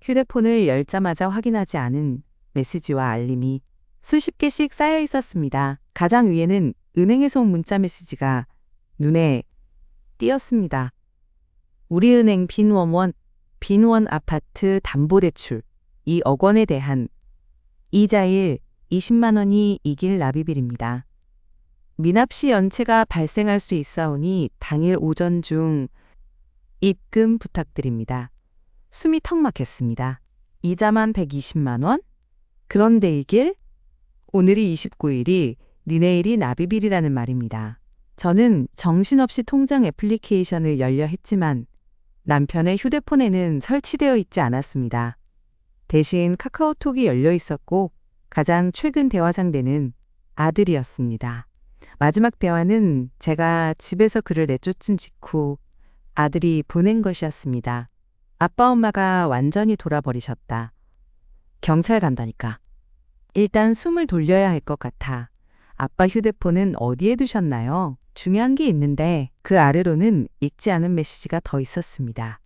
S1: 휴대폰을 열자마자 확인하지 않은 메시지와 알림이 수십 개씩 쌓여 있었습니다. 가장 위에는 은행에서 온 문자 메시지가 눈에 띄었습니다. 우리은행 빈원 아파트 담보대출 2억 원에 대한 이자일 20만 원이 이길 납입일입니다. 미납시 연체가 발생할 수 있사오니 당일 오전 중 입금 부탁드립니다. 숨이 턱 막혔습니다. 이자만 120만 원? 그런데 이길? 오늘이 29일이 니네일이 납입일이라는 말입니다. 저는 정신없이 통장 애플리케이션을 열려 했지만 남편의 휴대폰에는 설치되어 있지 않았습니다. 대신 카카오톡이 열려 있었고 가장 최근 대화 상대는 아들이었습니다. 마지막 대화는 제가 집에서 그를 내쫓은 직후 아들이 보낸 것이었습니다. 아빠 엄마가 완전히 돌아버리셨다. 경찰 간다니까. 일단 숨을 돌려야 할 것 같아. 아빠 휴대폰은 어디에 두셨나요? 중요한 게 있는데 그 아래로는 읽지 않은 메시지가 더 있었습니다.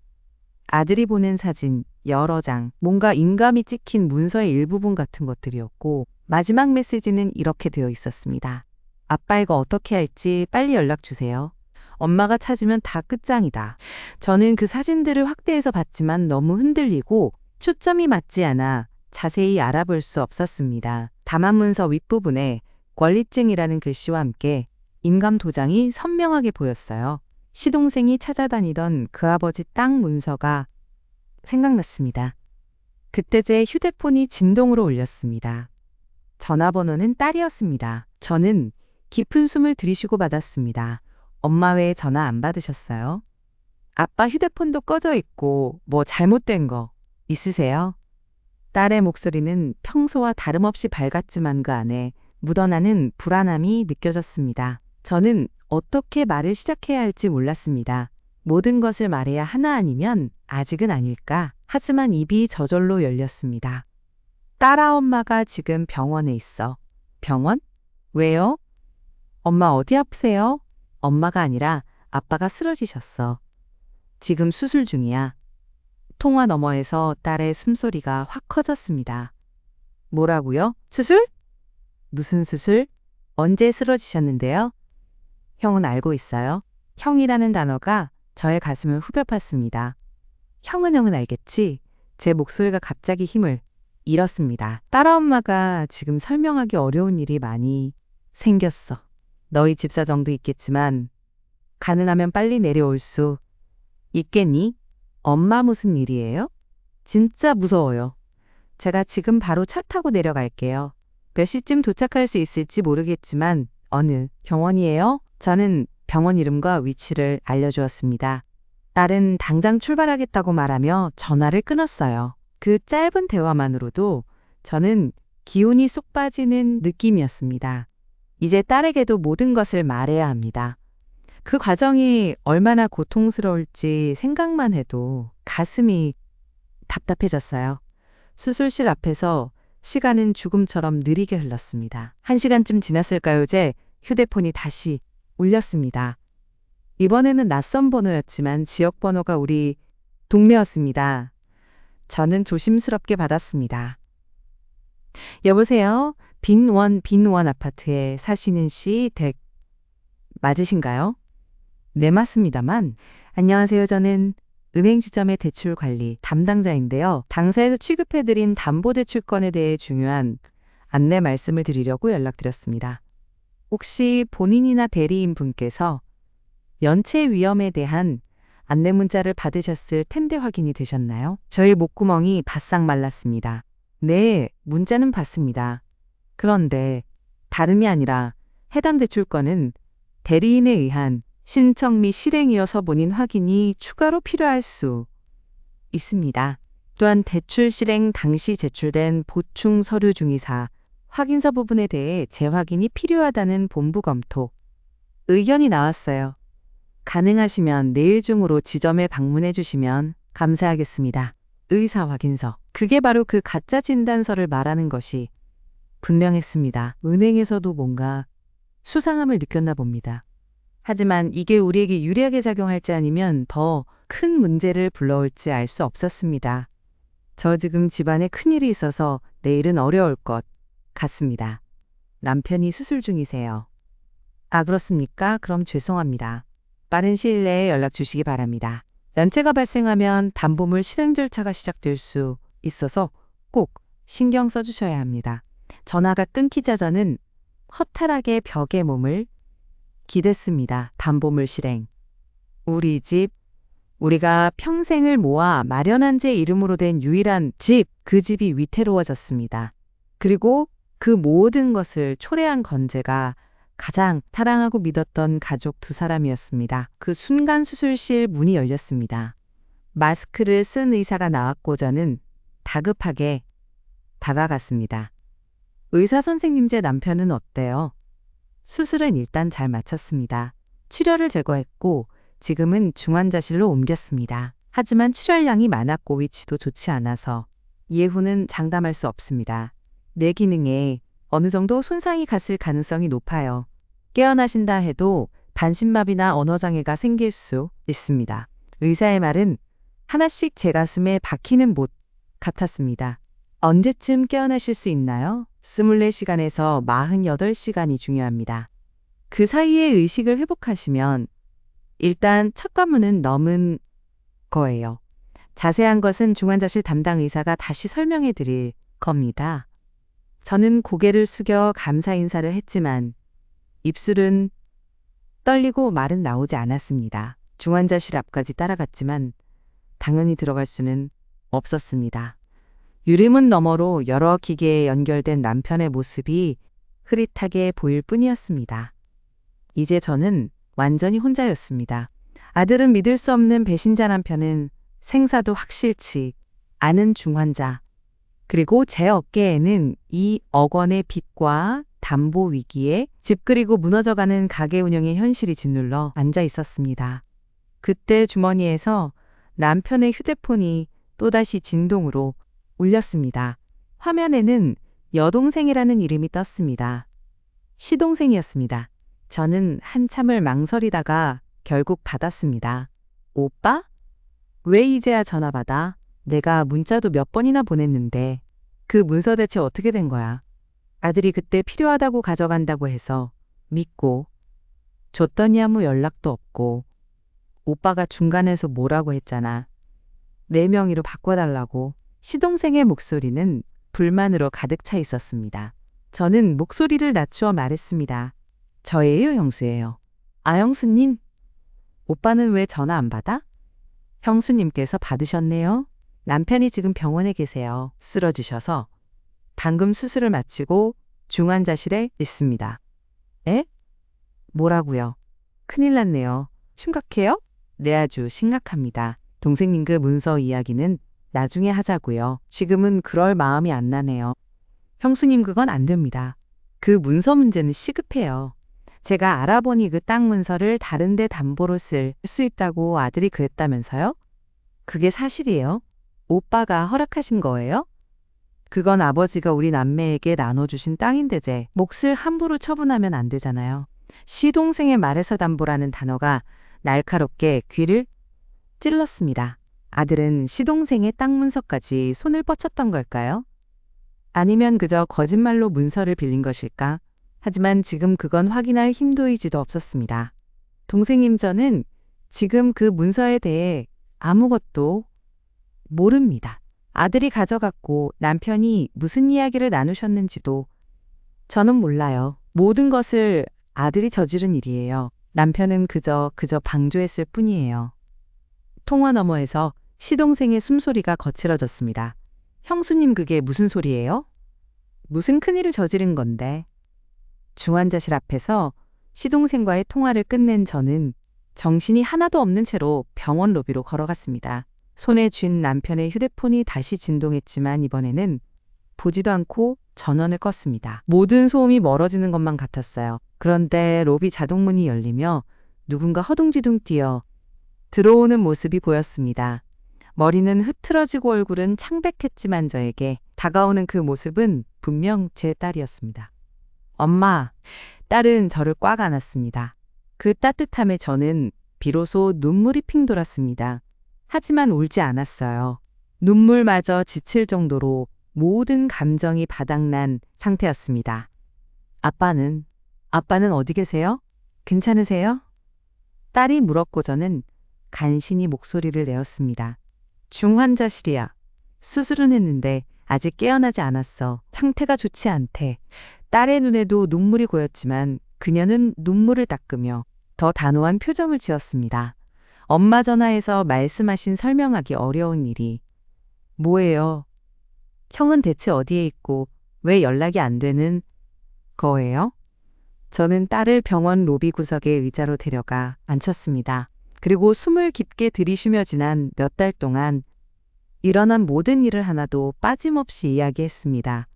S1: 아들이 보낸 사진 여러 장, 뭔가 인감이 찍힌 문서의 일부분 같은 것들이었고 마지막 메시지는 이렇게 되어 있었습니다. 아빠 이거 어떻게 할지 빨리 연락 주세요. 엄마가 찾으면 다 끝장이다. 저는 그 사진들을 확대해서 봤지만 너무 흔들리고 초점이 맞지 않아 자세히 알아볼 수 없었습니다. 다만 문서 윗부분에 권리증이라는 글씨와 함께 인감 도장이 선명하게 보였어요. 시동생이 찾아다니던 그 아버지 땅 문서가 생각났습니다. 그때 제 휴대폰이 진동으로 울렸습니다. 전화번호는 딸이었습니다. 저는 깊은 숨을 들이쉬고 받았습니다. 엄마 왜 전화 안 받으셨어요? 아빠 휴대폰도 꺼져 있고 뭐 잘못된 거 있으세요? 딸의 목소리는 평소와 다름없이 밝았지만 그 안에 묻어나는 불안함이 느껴졌습니다. 저는 어떻게 말을 시작해야 할지 몰랐습니다. 모든 것을 말해야 하나 아니면 아직은 아닐까. 하지만 입이 저절로 열렸습니다. 딸아 엄마가 지금 병원에 있어. 병원? 왜요? 엄마 어디 아프세요? 엄마가 아니라 아빠가 쓰러지셨어. 지금 수술 중이야. 통화 너머에서 딸의 숨소리가 확 커졌습니다. 뭐라고요? 수술? 무슨 수술? 언제 쓰러지셨는데요? 형은 알고 있어요. 형이라는 단어가 저의 가슴을 후벼 팠습니다. 형은 알겠지? 제 목소리가 갑자기 힘을 잃었습니다. 딸아 엄마가 지금 설명하기 어려운 일이 많이 생겼어. 너희 집 사정도 있겠지만 가능하면 빨리 내려올 수 있겠니? 엄마 무슨 일이에요? 진짜 무서워요. 제가 지금 바로 차 타고 내려갈게요. 몇 시쯤 도착할 수 있을지 모르겠지만 어느 병원이에요? 저는 병원 이름과 위치를 알려주었습니다. 딸은 당장 출발하겠다고 말하며 전화를 끊었어요. 그 짧은 대화만으로도 저는 기운이 쏙 빠지는 느낌이었습니다. 이제 딸에게도 모든 것을 말해야 합니다. 그 과정이 얼마나 고통스러울지 생각만 해도 가슴이 답답해졌어요. 수술실 앞에서 시간은 죽음처럼 느리게 흘렀습니다. 1시간쯤 지났을까요? 제 휴대폰이 다시 울렸습니다. 이번에는 낯선 번호였지만 지역 번호가 우리 동네였습니다. 저는 조심스럽게 받았습니다. 여보세요? 빈원 아파트에 사시는 씨 댁 맞으신가요? 네, 맞습니다만. 안녕하세요. 저는 은행지점의 대출관리 담당자인데요. 당사에서 취급해드린 담보대출건에 대해 중요한 안내 말씀을 드리려고 연락드렸습니다. 혹시 본인이나 대리인 분께서 연체 위험에 대한 안내 문자를 받으셨을 텐데 확인이 되셨나요? 저희 목구멍이 바싹 말랐습니다. 네, 문자는 받습니다. 그런데 다름이 아니라 해당 대출건은 대리인에 의한 신청 및 실행이어서 본인 확인이 추가로 필요할 수 있습니다. 또한 대출 실행 당시 제출된 보충 서류 중의사 확인서 부분에 대해 재확인이 필요하다는 본부 검토 의견이 나왔어요. 가능하시면 내일 중으로 지점에 방문해 주시면 감사하겠습니다. 의사 확인서. 그게 바로 그 가짜 진단서를 말하는 것이 분명했습니다. 은행에서도 뭔가 수상함을 느꼈나 봅니다. 하지만 이게 우리에게 유리하게 작용할지 아니면 더 큰 문제를 불러올지 알 수 없었습니다. 저 지금 집안에 큰일이 있어서 내일은 어려울 것 같습니다. 남편이 수술 중이세요. 아, 그렇습니까? 그럼 죄송합니다. 빠른 시일 내에 연락 주시기 바랍니다. 연체가 발생하면 담보물 실행 절차가 시작될 수 있어서 꼭 신경 써주셔야 합니다. 전화가 끊기자 저는 허탈하게 벽에 몸을 기댔습니다. 담보물 실행. 우리 집, 우리가 평생을 모아 마련한 제 이름으로 된 유일한 집, 그 집이 위태로워졌습니다. 그리고 그 모든 것을 초래한 건재가 가장 사랑하고 믿었던 가족 두 사람이었습니다. 그 순간 수술실 문이 열렸습니다. 마스크를 쓴 의사가 나왔고 저는 다급하게 다가갔습니다. 의사 선생님, 제 남편은 어때요? 수술은 일단 잘 마쳤습니다. 출혈을 제거했고 지금은 중환자실로 옮겼습니다. 하지만 출혈량이 많았고 위치도 좋지 않아서 이후는 장담할 수 없습니다. 뇌 기능에 어느 정도 손상이 갔을 가능성이 높아요. 깨어나신다 해도 반신마비나 언어장애가 생길 수 있습니다. 의사의 말은 하나씩 제 가슴에 박히는 못 같았습니다. 언제쯤 깨어나실 수 있나요? 24시간에서 48시간이 중요합니다. 그 사이에 의식을 회복하시면 일단 첫 관문은 넘은 거예요. 자세한 것은 중환자실 담당 의사가 다시 설명해 드릴 겁니다. 저는 고개를 숙여 감사 인사를 했지만 입술은 떨리고 말은 나오지 않았습니다. 중환자실 앞까지 따라갔지만 당연히 들어갈 수는 없었습니다. 유리문 너머로 여러 기계에 연결된 남편의 모습이 흐릿하게 보일 뿐이었습니다. 이제 저는 완전히 혼자였습니다. 아들은 믿을 수 없는 배신자, 남편은 생사도 확실치 않은 중환자, 그리고 제 어깨에는 2억 원의 빚과 담보 위기에 집 그리고 무너져가는 가게 운영의 현실이 짓눌러 앉아 있었습니다. 그때 주머니에서 남편의 휴대폰이 또다시 진동으로 울렸습니다. 화면에는 여동생이라는 이름이 떴습니다. 시동생이었습니다. 저는 한참을 망설이다가 결국 받았습니다. 오빠? 왜 이제야 전화 받아? 내가 문자도 몇 번이나 보냈는데 그 문서 대체 어떻게 된 거야? 아들이 그때 필요하다고 가져간다고 해서 믿고 줬더니 아무 연락도 없고 오빠가 중간에서 뭐라고 했잖아. 내 명의로 바꿔달라고. 시동생의 목소리는 불만으로 가득 차 있었습니다. 저는 목소리를 낮추어 말했습니다. 저예요, 형수예요. 아, 형수님? 오빠는 왜 전화 안 받아? 형수님께서 받으셨네요. 남편이 지금 병원에 계세요. 쓰러지셔서 방금 수술을 마치고 중환자실에 있습니다. 에? 뭐라고요? 큰일 났네요. 심각해요? 네, 아주 심각합니다. 동생님, 그 문서 이야기는 나중에 하자고요. 지금은 그럴 마음이 안 나네요. 형수님, 그건 안 됩니다. 그 문서 문제는 시급해요. 제가 알아보니 그 땅 문서를 다른 데 담보로 쓸 수 있다고 아들이 그랬다면서요? 그게 사실이에요? 오빠가 허락하신 거예요? 그건 아버지가 우리 남매에게 나눠주신 땅인데 몫을 함부로 처분하면 안 되잖아요. 시동생의 말에서 담보라는 단어가 날카롭게 귀를 찔렀습니다. 아들은 시동생의 땅 문서까지 손을 뻗쳤던 걸까요? 아니면 그저 거짓말로 문서를 빌린 것일까? 하지만 지금 그건 확인할 힘도 의지도 없었습니다. 동생님, 저는 지금 그 문서에 대해 아무것도 모릅니다. 아들이 가져갔고 남편이 무슨 이야기를 나누셨는지도 저는 몰라요. 모든 것을 아들이 저지른 일이에요. 남편은 그저 방조했을 뿐이에요. 통화 너머에서 시동생의 숨소리가 거칠어졌습니다. 형수님, 그게 무슨 소리예요? 무슨 큰일을 저지른 건데? 중환자실 앞에서 시동생과의 통화를 끝낸 저는 정신이 하나도 없는 채로 병원 로비로 걸어갔습니다. 손에 쥔 남편의 휴대폰이 다시 진동했지만 이번에는 보지도 않고 전원을 껐습니다. 모든 소음이 멀어지는 것만 같았어요. 그런데 로비 자동문이 열리며 누군가 허둥지둥 뛰어 들어오는 모습이 보였습니다. 머리는 흐트러지고 얼굴은 창백했지만 저에게 다가오는 그 모습은 분명 제 딸이었습니다. 엄마, 딸은 저를 꽉 안았습니다. 그 따뜻함에 저는 비로소 눈물이 핑 돌았습니다. 하지만 울지 않았어요. 눈물마저 지칠 정도로 모든 감정이 바닥난 상태였습니다. 아빠는 어디 계세요? 괜찮으세요? 딸이 물었고 저는 간신히 목소리를 내었습니다. 중환자실이야. 수술은 했는데 아직 깨어나지 않았어. 상태가 좋지 않대. 딸의 눈에도 눈물이 고였지만 그녀는 눈물을 닦으며 더 단호한 표정을 지었습니다. 엄마 전화에서 말씀하신 설명하기 어려운 일이 뭐예요? 형은 대체 어디에 있고 왜 연락이 안 되는 거예요? 저는 딸을 병원 로비 구석의 의자로 데려가 앉혔습니다. 그리고 숨을 깊게 들이쉬며 지난 몇 달 동안 일어난 모든 일을 하나도 빠짐없이 이야기했습니다.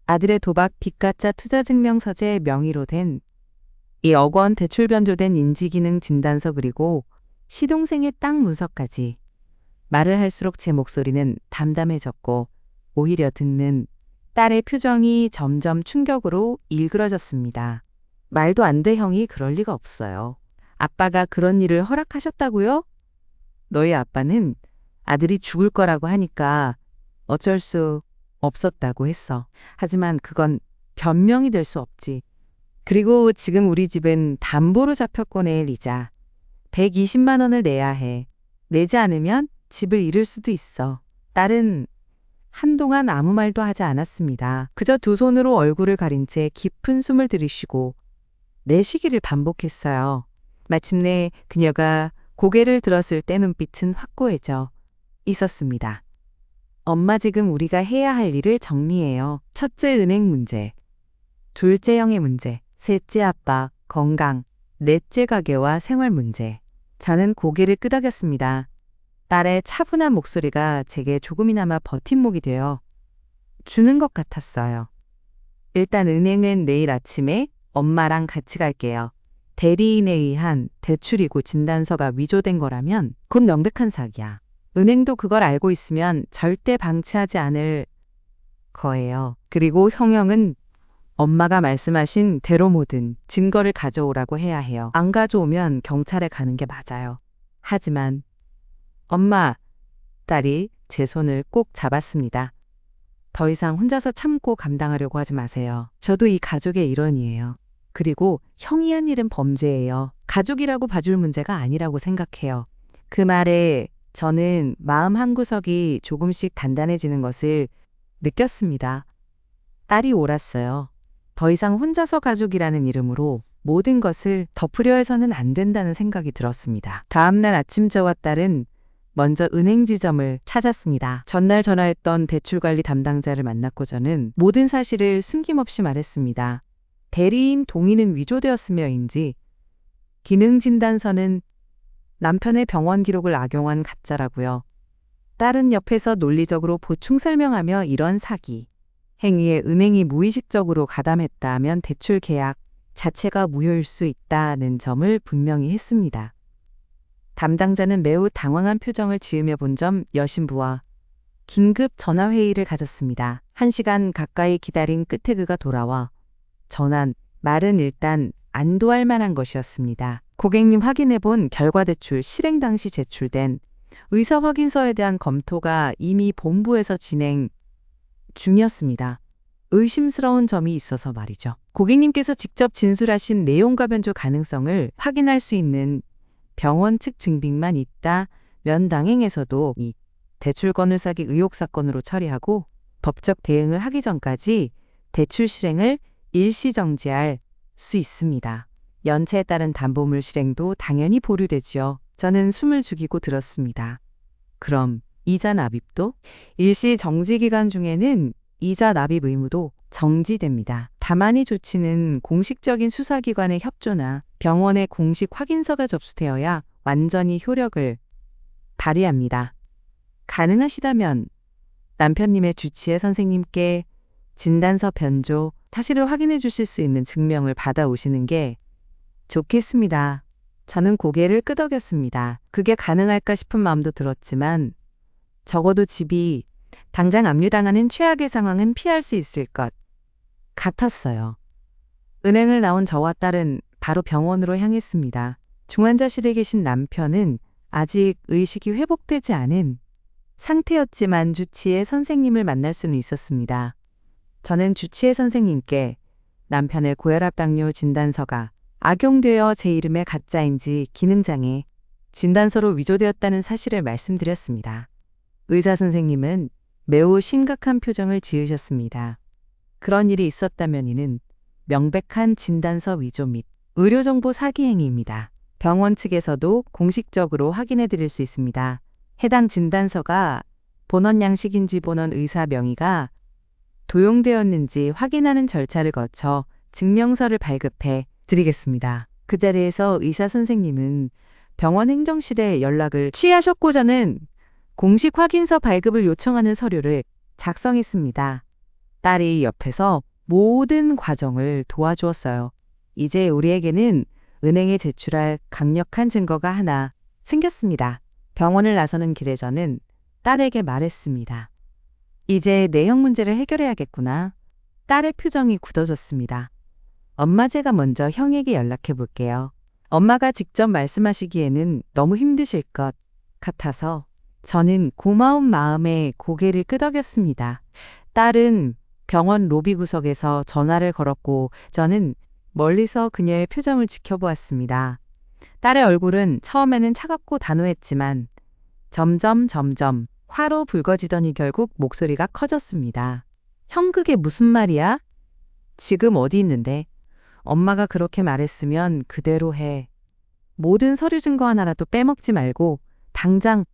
S1: 아들의 도박 빚가짜 투자증명서재 명의로 된 2억 원 대출 변조된 인지기능 진단서 그리고 시동생의 땅 문서까지. 말을 할수록 제 목소리는 담담해졌고 오히려 듣는 딸의 표정이 점점 충격으로 일그러졌습니다. 말도 안 돼, 형이 그럴 리가 없어요. 아빠가 그런 일을 허락하셨다고요? 너희 아빠는 아들이 죽을 거라고 하니까 어쩔 수 없었다고 했어. 하지만 그건 변명이 될 수 없지. 그리고 지금 우리 집은 담보로 잡혔고 내일 이자 120만 원을 내야 해. 내지 않으면 집을 잃을 수도 있어. 딸은 한동안 아무 말도 하지 않았습니다. 그저 두 손으로 얼굴을 가린 채 깊은 숨을 들이쉬고 내쉬기를 반복했어요. 마침내 그녀가 고개를 들었을 때 눈빛은 확고해져 있었습니다. 엄마, 지금 우리가 해야 할 일을 정리해요. 첫째, 은행 문제. 둘째, 형의 문제. 셋째, 아빠 건강. 넷째, 가게와 생활 문제. 저는 고개를 끄덕였습니다. 딸의 차분한 목소리가 제게 조금이나마 버팀목이 되어 주는 것 같았어요. 일단 은행은 내일 아침에 엄마랑 같이 갈게요. 대리인에 의한 대출이고 진단서가 위조된 거라면 그건 명백한 사기야. 은행도 그걸 알고 있으면 절대 방치하지 않을 거예요. 그리고 형은 엄마가 말씀하신 대로 뭐든 증거를 가져오라고 해야 해요. 안 가져오면 경찰에 가는 게 맞아요. 하지만 엄마, 딸이 제 손을 꼭 잡았습니다. 더 이상 혼자서 참고 감당하려고 하지 마세요. 저도 이 가족의 일원이에요. 그리고 형이 한 일은 범죄예요. 가족이라고 봐줄 문제가 아니라고 생각해요. 그 말에 저는 마음 한구석이 조금씩 단단해지는 것을 느꼈습니다. 딸이 옳았어요. 더 이상 혼자서 가족이라는 이름으로 모든 것을 덮으려 해서는 안 된다는 생각이 들었습니다. 다음날 아침 저와 딸은 먼저 은행 지점을 찾았습니다. 전날 전화했던 대출관리 담당자를 만났고 저는 모든 사실을 숨김없이 말했습니다. 대리인 동의는 위조되었으며인지 기능진단서는 남편의 병원 기록을 악용한 가짜라고요. 딸은 옆에서 논리적으로 보충 설명하며 이런 사기 행위에 은행이 무의식적으로 가담했다 하면 대출 계약 자체가 무효일 수 있다는 점을 분명히 했습니다. 담당자는 매우 당황한 표정을 지으며 본 점 여신부와 긴급 전화회의를 가졌습니다. 1시간 가까이 기다린 끝에 그가 돌아와 전한 말은 일단 안도할 만한 것이었습니다. 고객님 확인해본 결과대출 실행 당시 제출된 의사 확인서에 대한 검토가 이미 본부에서 진행 중이었습니다. 의심스러운 점이 있어서 말이죠. 고객님께서 직접 진술하신 내용과 변조 가능성을 확인할 수 있는 병원 측 증빙만 있다면 당행에서도 이 대출권을 사기 의혹 사건으로 처리하고 법적 대응을 하기 전까지 대출 실행을 일시 정지할 수 있습니다. 연체에 따른 담보물 실행도 당연히 보류되지요. 저는 숨을 죽이고 들었습니다. 그럼 이자 납입도? 일시 정지 기간 중에는 이자 납입 의무도 정지됩니다. 다만 이 조치는 공식적인 수사기관의 협조나 병원의 공식 확인서가 접수되어야 완전히 효력을 발휘합니다. 가능하시다면 남편님의 주치의 선생님께 진단서 변조, 사실을 확인해 주실 수 있는 증명을 받아오시는 게 좋겠습니다. 저는 고개를 끄덕였습니다. 그게 가능할까 싶은 마음도 들었지만 적어도 집이 당장 압류당하는 최악의 상황은 피할 수 있을 것 같았어요. 은행을 나온 저와 딸은 바로 병원으로 향했습니다. 중환자실에 계신 남편은 아직 의식이 회복되지 않은 상태였지만 주치의 선생님을 만날 수는 있었습니다. 저는 주치의 선생님께 남편의 고혈압 당뇨 진단서가 악용되어 제 이름의 가짜인지 기능장애 진단서로 위조되었다는 사실을 말씀드렸습니다. 의사 선생님은 매우 심각한 표정을 지으셨습니다. 그런 일이 있었다면 이는 명백한 진단서 위조 및 의료정보 사기 행위입니다. 병원 측에서도 공식적으로 확인해 드릴 수 있습니다. 해당 진단서가 본원 양식인지 본원 의사 명의가 도용되었는지 확인하는 절차를 거쳐 증명서를 발급해 드리겠습니다. 그 자리에서 의사 선생님은 병원 행정실에 연락을 취하셨고 저는 공식 확인서 발급을 요청하는 서류를 작성했습니다. 딸이 옆에서 모든 과정을 도와주었어요. 이제 우리에게는 은행에 제출할 강력한 증거가 하나 생겼습니다. 병원을 나서는 길에 저는 딸에게 말했습니다. 이제 내형 문제를 해결해야겠구나. 딸의 표정이 굳어졌습니다. 엄마 제가 먼저 형에게 연락해 볼게요. 엄마가 직접 말씀하시기에는 너무 힘드실 것 같아서 저는 고마운 마음에 고개를 끄덕였습니다. 딸은 병원 로비 구석에서 전화를 걸었고 저는 멀리서 그녀의 표정을 지켜보았습니다. 딸의 얼굴은 처음에는 차갑고 단호했지만 점점 화로 붉어지더니 결국 목소리가 커졌습니다. 형 그게 무슨 말이야? 지금 어디 있는데? 엄마가 그렇게 말했으면 그대로 해. 모든 서류 증거 하나라도 빼먹지 말고 당장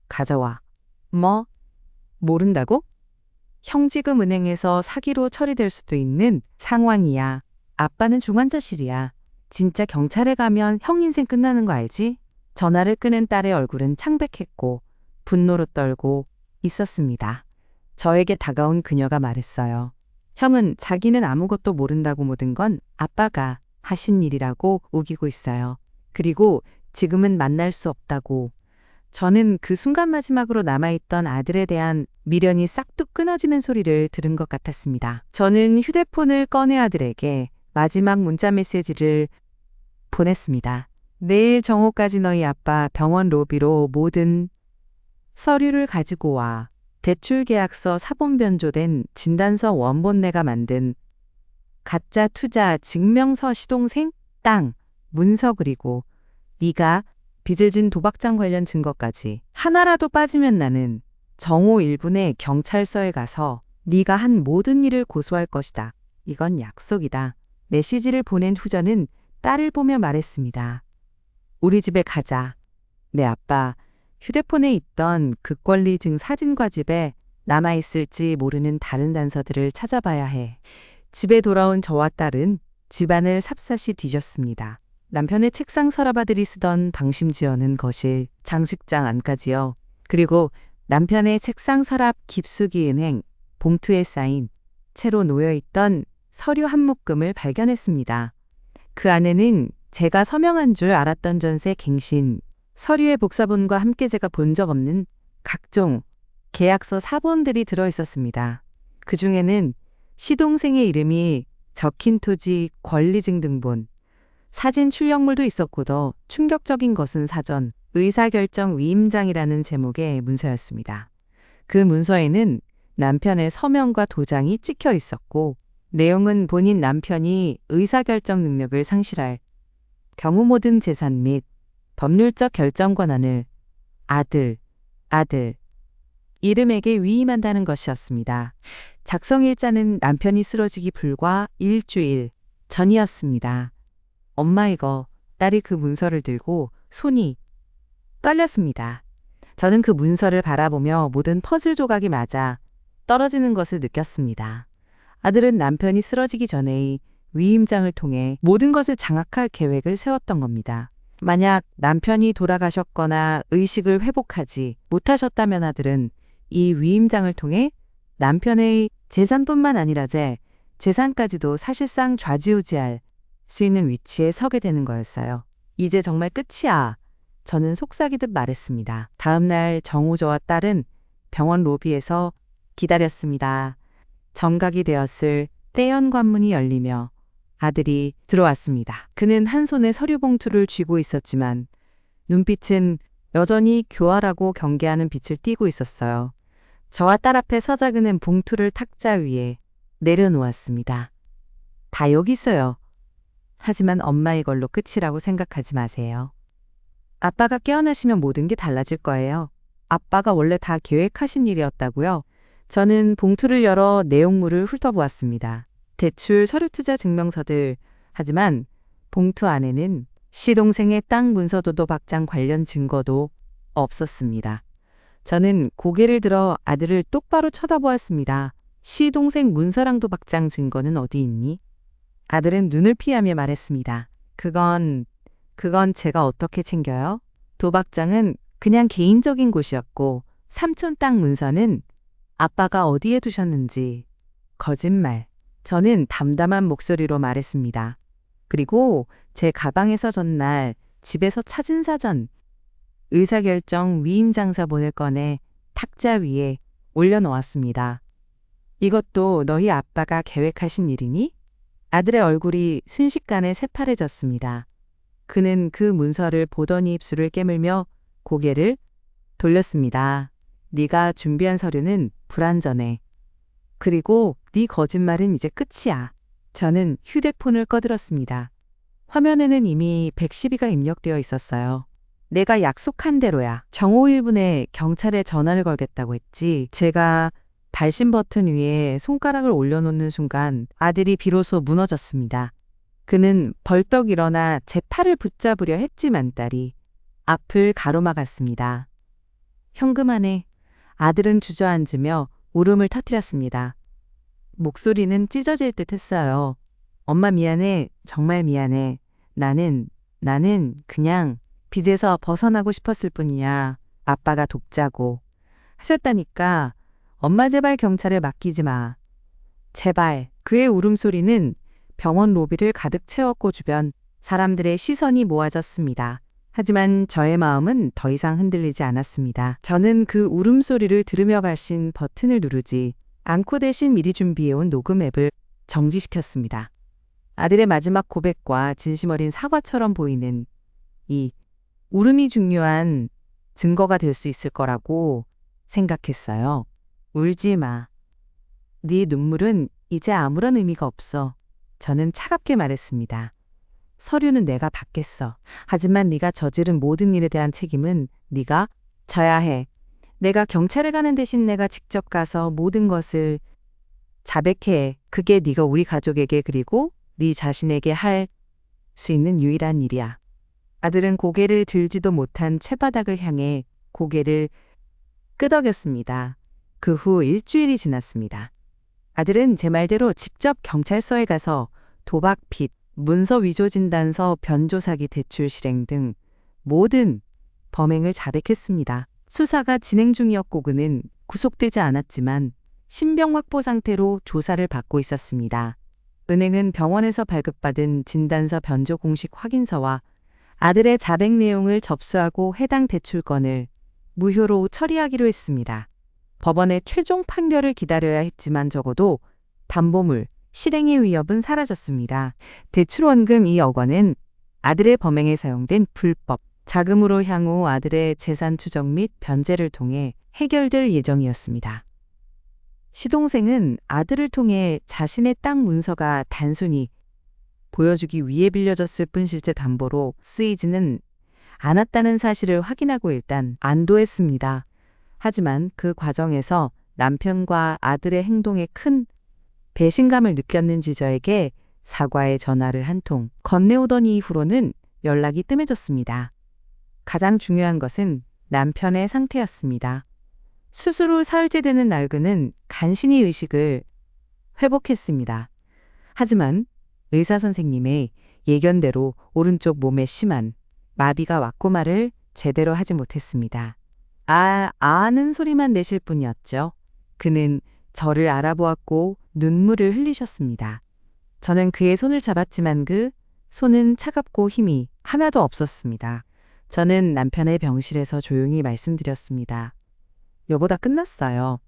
S1: 가져와. 뭐? 모른다고? 형 지금 은행에서 사기로 처리될 수도 있는 상황이야. 아빠는 중환자실이야. 진짜 경찰에 가면 형 인생 끝나는 거 알지? 전화를 끄는 딸의 얼굴은 창백했고 분노로 떨고 있었습니다. 저에게 다가온 그녀가 말했어요. 형은 자기는 아무것도 모른다고 모든 건 아빠가 하신 일이라고 우기고 있어요. 그리고 지금은 만날 수 없다고. 저는 그 순간 마지막으로 남아있던 아들에 대한 미련이 싹둑 끊어지는 소리를 들은 것 같았습니다. 저는 휴대폰을 꺼내 아들에게 마지막 문자 메시지를 보냈습니다. 내일 정오까지 너희 아빠 병원 로비로 모든 서류를 가지고 와. 대출 계약서 사본 변조된 진단서 원본 내가 만든 가짜 투자 증명서 시동생 땅 문서 그리고 네가 빚을 진 도박장 관련 증거까지 하나라도 빠지면 나는 정오 1분에 경찰서에 가서 네가 한 모든 일을 고소할 것이다. 이건 약속이다. 메시지를 보낸 후 저는 딸을 보며 말했습니다. 우리 집에 가자. 내 아빠 휴대폰에 있던 극권리증 사진과 집에 남아있을지 모르는 다른 단서들을 찾아봐야 해. 집에 돌아온 저와 딸은 집안을 샅샅이 뒤졌습니다. 남편의 책상 서랍아들이 쓰던 방심지어는 거실, 장식장 안까지요. 그리고 남편의 책상 서랍 깊숙이 은행, 봉투에 쌓인 채로 놓여있던 서류 한 묶음을 발견했습니다. 그 안에는 제가 서명한 줄 알았던 전세 갱신, 서류의 복사본과 함께 제가 본 적 없는 각종 계약서 사본들이 들어있었습니다. 그 중에는 시동생의 이름이 적힌 토지 권리증 등본, 사진 출력물도 있었고 더 충격적인 것은 사전 의사결정 위임장이라는 제목의 문서였습니다. 그 문서에는 남편의 서명과 도장이 찍혀 있었고 내용은 본인 남편이 의사결정 능력을 상실할 경우 모든 재산 및 법률적 결정 권한을 아들 이름에게 위임한다는 것이었습니다. 작성일자는 남편이 쓰러지기 불과 일주일 전이었습니다. 엄마 이거 딸이 그 문서를 들고 손이 떨렸습니다. 저는 그 문서를 바라보며 모든 퍼즐 조각이 맞아 떨어지는 것을 느꼈습니다. 아들은 남편이 쓰러지기 전에 위임장을 통해 모든 것을 장악할 계획을 세웠던 겁니다. 만약 남편이 돌아가셨거나 의식을 회복하지 못하셨다면 아들은 이 위임장을 통해 남편의 재산뿐만 아니라 재산까지도 사실상 좌지우지할 수 있는 위치에 서게 되는 거였어요. 이제 정말 끝이야. 저는 속삭이듯 말했습니다. 다음 날 정오 저와 딸은 병원 로비에서 기다렸습니다. 정각이 되었을 떼연 관문이 열리며 아들이 들어왔습니다. 그는 한 손에 서류 봉투를 쥐고 있었지만 눈빛은 여전히 교활하고 경계하는 빛을 띠고 있었어요. 저와 딸 앞에 서자 그는 봉투를 탁자 위에 내려놓았습니다. 다 여기 있어요. 하지만 엄마 이걸로 끝이라고 생각하지 마세요. 아빠가 깨어나시면 모든 게 달라질 거예요. 아빠가 원래 다 계획하신 일이었다고요? 저는 봉투를 열어 내용물을 훑어보았습니다. 대출 서류투자 증명서들. 하지만 봉투 안에는 시동생의 땅 문서도 도박장 관련 증거도 없었습니다. 저는 고개를 들어 아들을 똑바로 쳐다보았습니다. 시동생 문서랑 도박장 증거는 어디 있니? 아들은 눈을 피하며 말했습니다. 그건 제가 어떻게 챙겨요? 도박장은 그냥 개인적인 곳이었고 삼촌 땅 문서는 아빠가 어디에 두셨는지. 거짓말. 저는 담담한 목소리로 말했습니다. 그리고 제 가방에서 전날 집에서 찾은 사전, 의사결정 위임장사본을 꺼내 탁자 위에 올려놓았습니다. 이것도 너희 아빠가 계획하신 일이니? 아들의 얼굴이 순식간에 새파래졌습니다. 그는 그 문서를 보더니 입술을 깨물며 고개를 돌렸습니다. 네가 준비한 서류는 불완전해. 그리고 네 거짓말은 이제 끝이야. 저는 휴대폰을 꺼들었습니다. 화면에는 이미 112가 입력되어 있었어요. 내가 약속한 대로야. 정오 1분에 경찰에 전화를 걸겠다고 했지. 제가 발신 버튼 위에 손가락을 올려놓는 순간 아들이 비로소 무너졌습니다. 그는 벌떡 일어나 제 팔을 붙잡으려 했지만 딸이 앞을 가로막았습니다. 현금 안에 아들은 주저앉으며 울음을 터뜨렸습니다. 목소리는 찢어질 듯 했어요. 엄마 미안해. 정말 미안해. 나는 그냥 빚에서 벗어나고 싶었을 뿐이야. 아빠가 돕자고 하셨다니까. 엄마 제발 경찰에 맡기지 마. 제발. 그의 울음소리는 병원 로비를 가득 채웠고 주변 사람들의 시선이 모아졌습니다. 하지만 저의 마음은 더 이상 흔들리지 않았습니다. 저는 그 울음소리를 들으며 발신 버튼을 누르지 않고 대신 미리 준비해온 녹음 앱을 정지시켰습니다. 아들의 마지막 고백과 진심 어린 사과처럼 보이는 이 울음이 중요한 증거가 될 수 있을 거라고 생각했어요. 울지 마. 네 눈물은 이제 아무런 의미가 없어. 저는 차갑게 말했습니다. 서류는 내가 받겠어. 하지만 네가 저지른 모든 일에 대한 책임은 네가 져야 해. 내가 경찰에 가는 대신 내가 직접 가서 모든 것을 자백해. 그게 네가 우리 가족에게 그리고 네 자신에게 할 수 있는 유일한 일이야. 아들은 고개를 들지도 못한 채바닥을 향해 고개를 끄덕였습니다. 그 후 일주일이 지났습니다. 아들은 제 말대로 직접 경찰서에 가서 도박, 빚, 문서 위조 진단서, 변조사기 대출 실행 등 모든 범행을 자백했습니다. 수사가 진행 중이었고 그는 구속되지 않았지만 신병 확보 상태로 조사를 받고 있었습니다. 은행은 병원에서 발급받은 진단서 변조 공식 확인서와 아들의 자백 내용을 접수하고 해당 대출권을 무효로 처리하기로 했습니다. 법원의 최종 판결을 기다려야 했지만 적어도 담보물, 실행의 위협은 사라졌습니다. 대출원금 2억 원은 아들의 범행에 사용된 불법 자금으로 향후 아들의 재산 추적 및 변제를 통해 해결될 예정이었습니다. 시동생은 아들을 통해 자신의 땅 문서가 단순히 보여주기 위해 빌려줬을 뿐 실제 담보로 쓰이지는 않았다는 사실을 확인하고 일단 안도했습니다. 하지만 그 과정에서 남편과 아들의 행동에 큰 배신감을 느꼈는지 저에게 사과의 전화를 한 통 건네오던 이후로는 연락이 뜸해졌습니다. 가장 중요한 것은 남편의 상태였습니다. 수술 후 사흘째 되는 날 그는 간신히 의식을 회복했습니다. 하지만 의사 선생님의 예견대로 오른쪽 몸에 심한 마비가 왔고 말을 제대로 하지 못했습니다. 아는 소리만 내실 뿐이었죠. 그는 저를 알아보았고 눈물을 흘리셨습니다. 저는 그의 손을 잡았지만 그 손은 차갑고 힘이 하나도 없었습니다. 저는 남편의 병실에서 조용히 말씀드렸습니다. 여보, 다 끝났어요.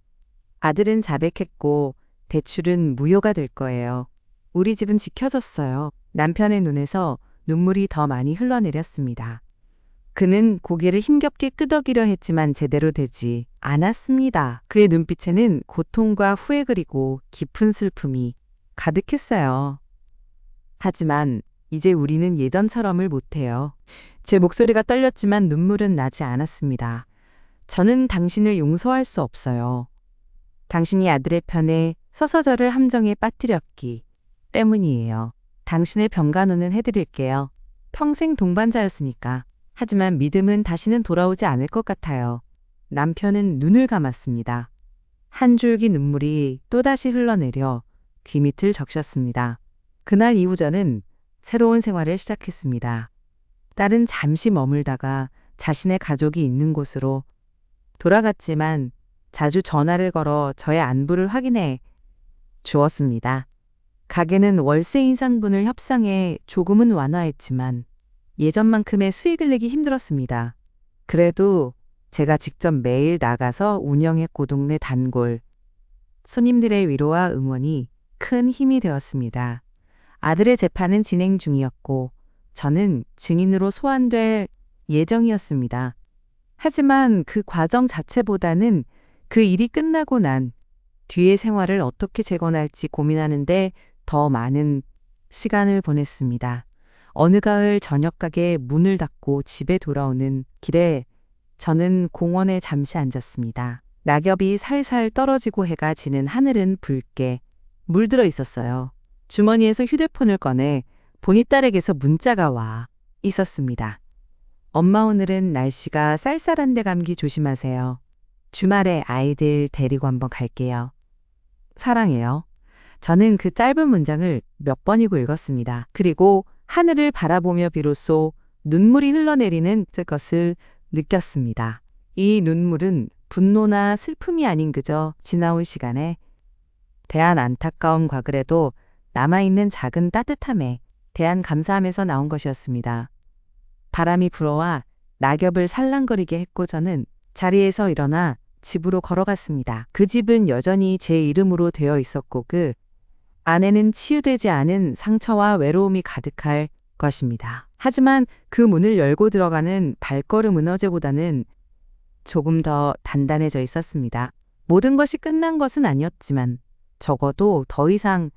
S1: 아들은 자백했고 대출은 무효가 될 거예요. 우리 집은 지켜졌어요. 남편의 눈에서 눈물이 더 많이 흘러내렸습니다. 그는 고개를 힘겹게 끄덕이려 했지만 제대로 되지 않았습니다. 그의 눈빛에는 고통과 후회 그리고 깊은 슬픔이 가득했어요. 하지만 이제 우리는 예전처럼을 못해요. 제 목소리가 떨렸지만 눈물은 나지 않았습니다. 저는 당신을 용서할 수 없어요. 당신이 아들의 편에 서서 저를 함정에 빠뜨렸기 때문이에요. 당신의 병간호는 해드릴게요. 평생 동반자였으니까. 하지만 믿음은 다시는 돌아오지 않을 것 같아요. 남편은 눈을 감았습니다. 한 줄기 눈물이 또다시 흘러내려 귀 밑을 적셨습니다. 그날 이후 저는 새로운 생활을 시작했습니다. 딸은 잠시 머물다가 자신의 가족이 있는 곳으로 돌아갔지만 자주 전화를 걸어 저의 안부를 확인해 주었습니다. 가게는 월세 인상분을 협상해 조금은 완화했지만 예전만큼의 수익을 내기 힘들었습니다. 그래도 제가 직접 매일 나가서 운영했고 동네 단골 손님들의 위로와 응원이 큰 힘이 되었습니다. 아들의 재판은 진행 중이었고 저는 증인으로 소환될 예정이었습니다. 하지만 그 과정 자체보다는 그 일이 끝나고 난 뒤의 생활을 어떻게 재건할지 고민하는데 더 많은 시간을 보냈습니다. 어느 가을 저녁 가게 문을 닫고 집에 돌아오는 길에 저는 공원에 잠시 앉았습니다. 낙엽이 살살 떨어지고 해가 지는 하늘은 붉게 물들어 있었어요. 주머니에서 휴대폰을 꺼내 보니 딸에게서 문자가 와 있었습니다. 엄마, 오늘은 날씨가 쌀쌀한데 감기 조심하세요. 주말에 아이들 데리고 한번 갈게요. 사랑해요. 저는 그 짧은 문장을 몇 번이고 읽었습니다. 그리고 하늘을 바라보며 비로소 눈물이 흘러내리는 것을 느꼈습니다. 이 눈물은 분노나 슬픔이 아닌 그저 지나온 시간에 대한 안타까움과 그래도 남아있는 작은 따뜻함에 대한 감사함에서 나온 것이었습니다. 바람이 불어와 낙엽을 살랑거리게 했고 저는 자리에서 일어나 집으로 걸어갔습니다. 그 집은 여전히 제 이름으로 되어 있었고 그 안에는 치유되지 않은 상처와 외로움이 가득할 것입니다. 하지만 그 문을 열고 들어가는 발걸음은 어제보다는 조금 더 단단해져 있었습니다. 모든 것이 끝난 것은 아니었지만 적어도 더 이상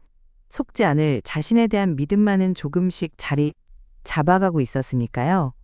S1: 속지 않을 자신에 대한 믿음만은 조금씩 자리 잡아가고 있었으니까요.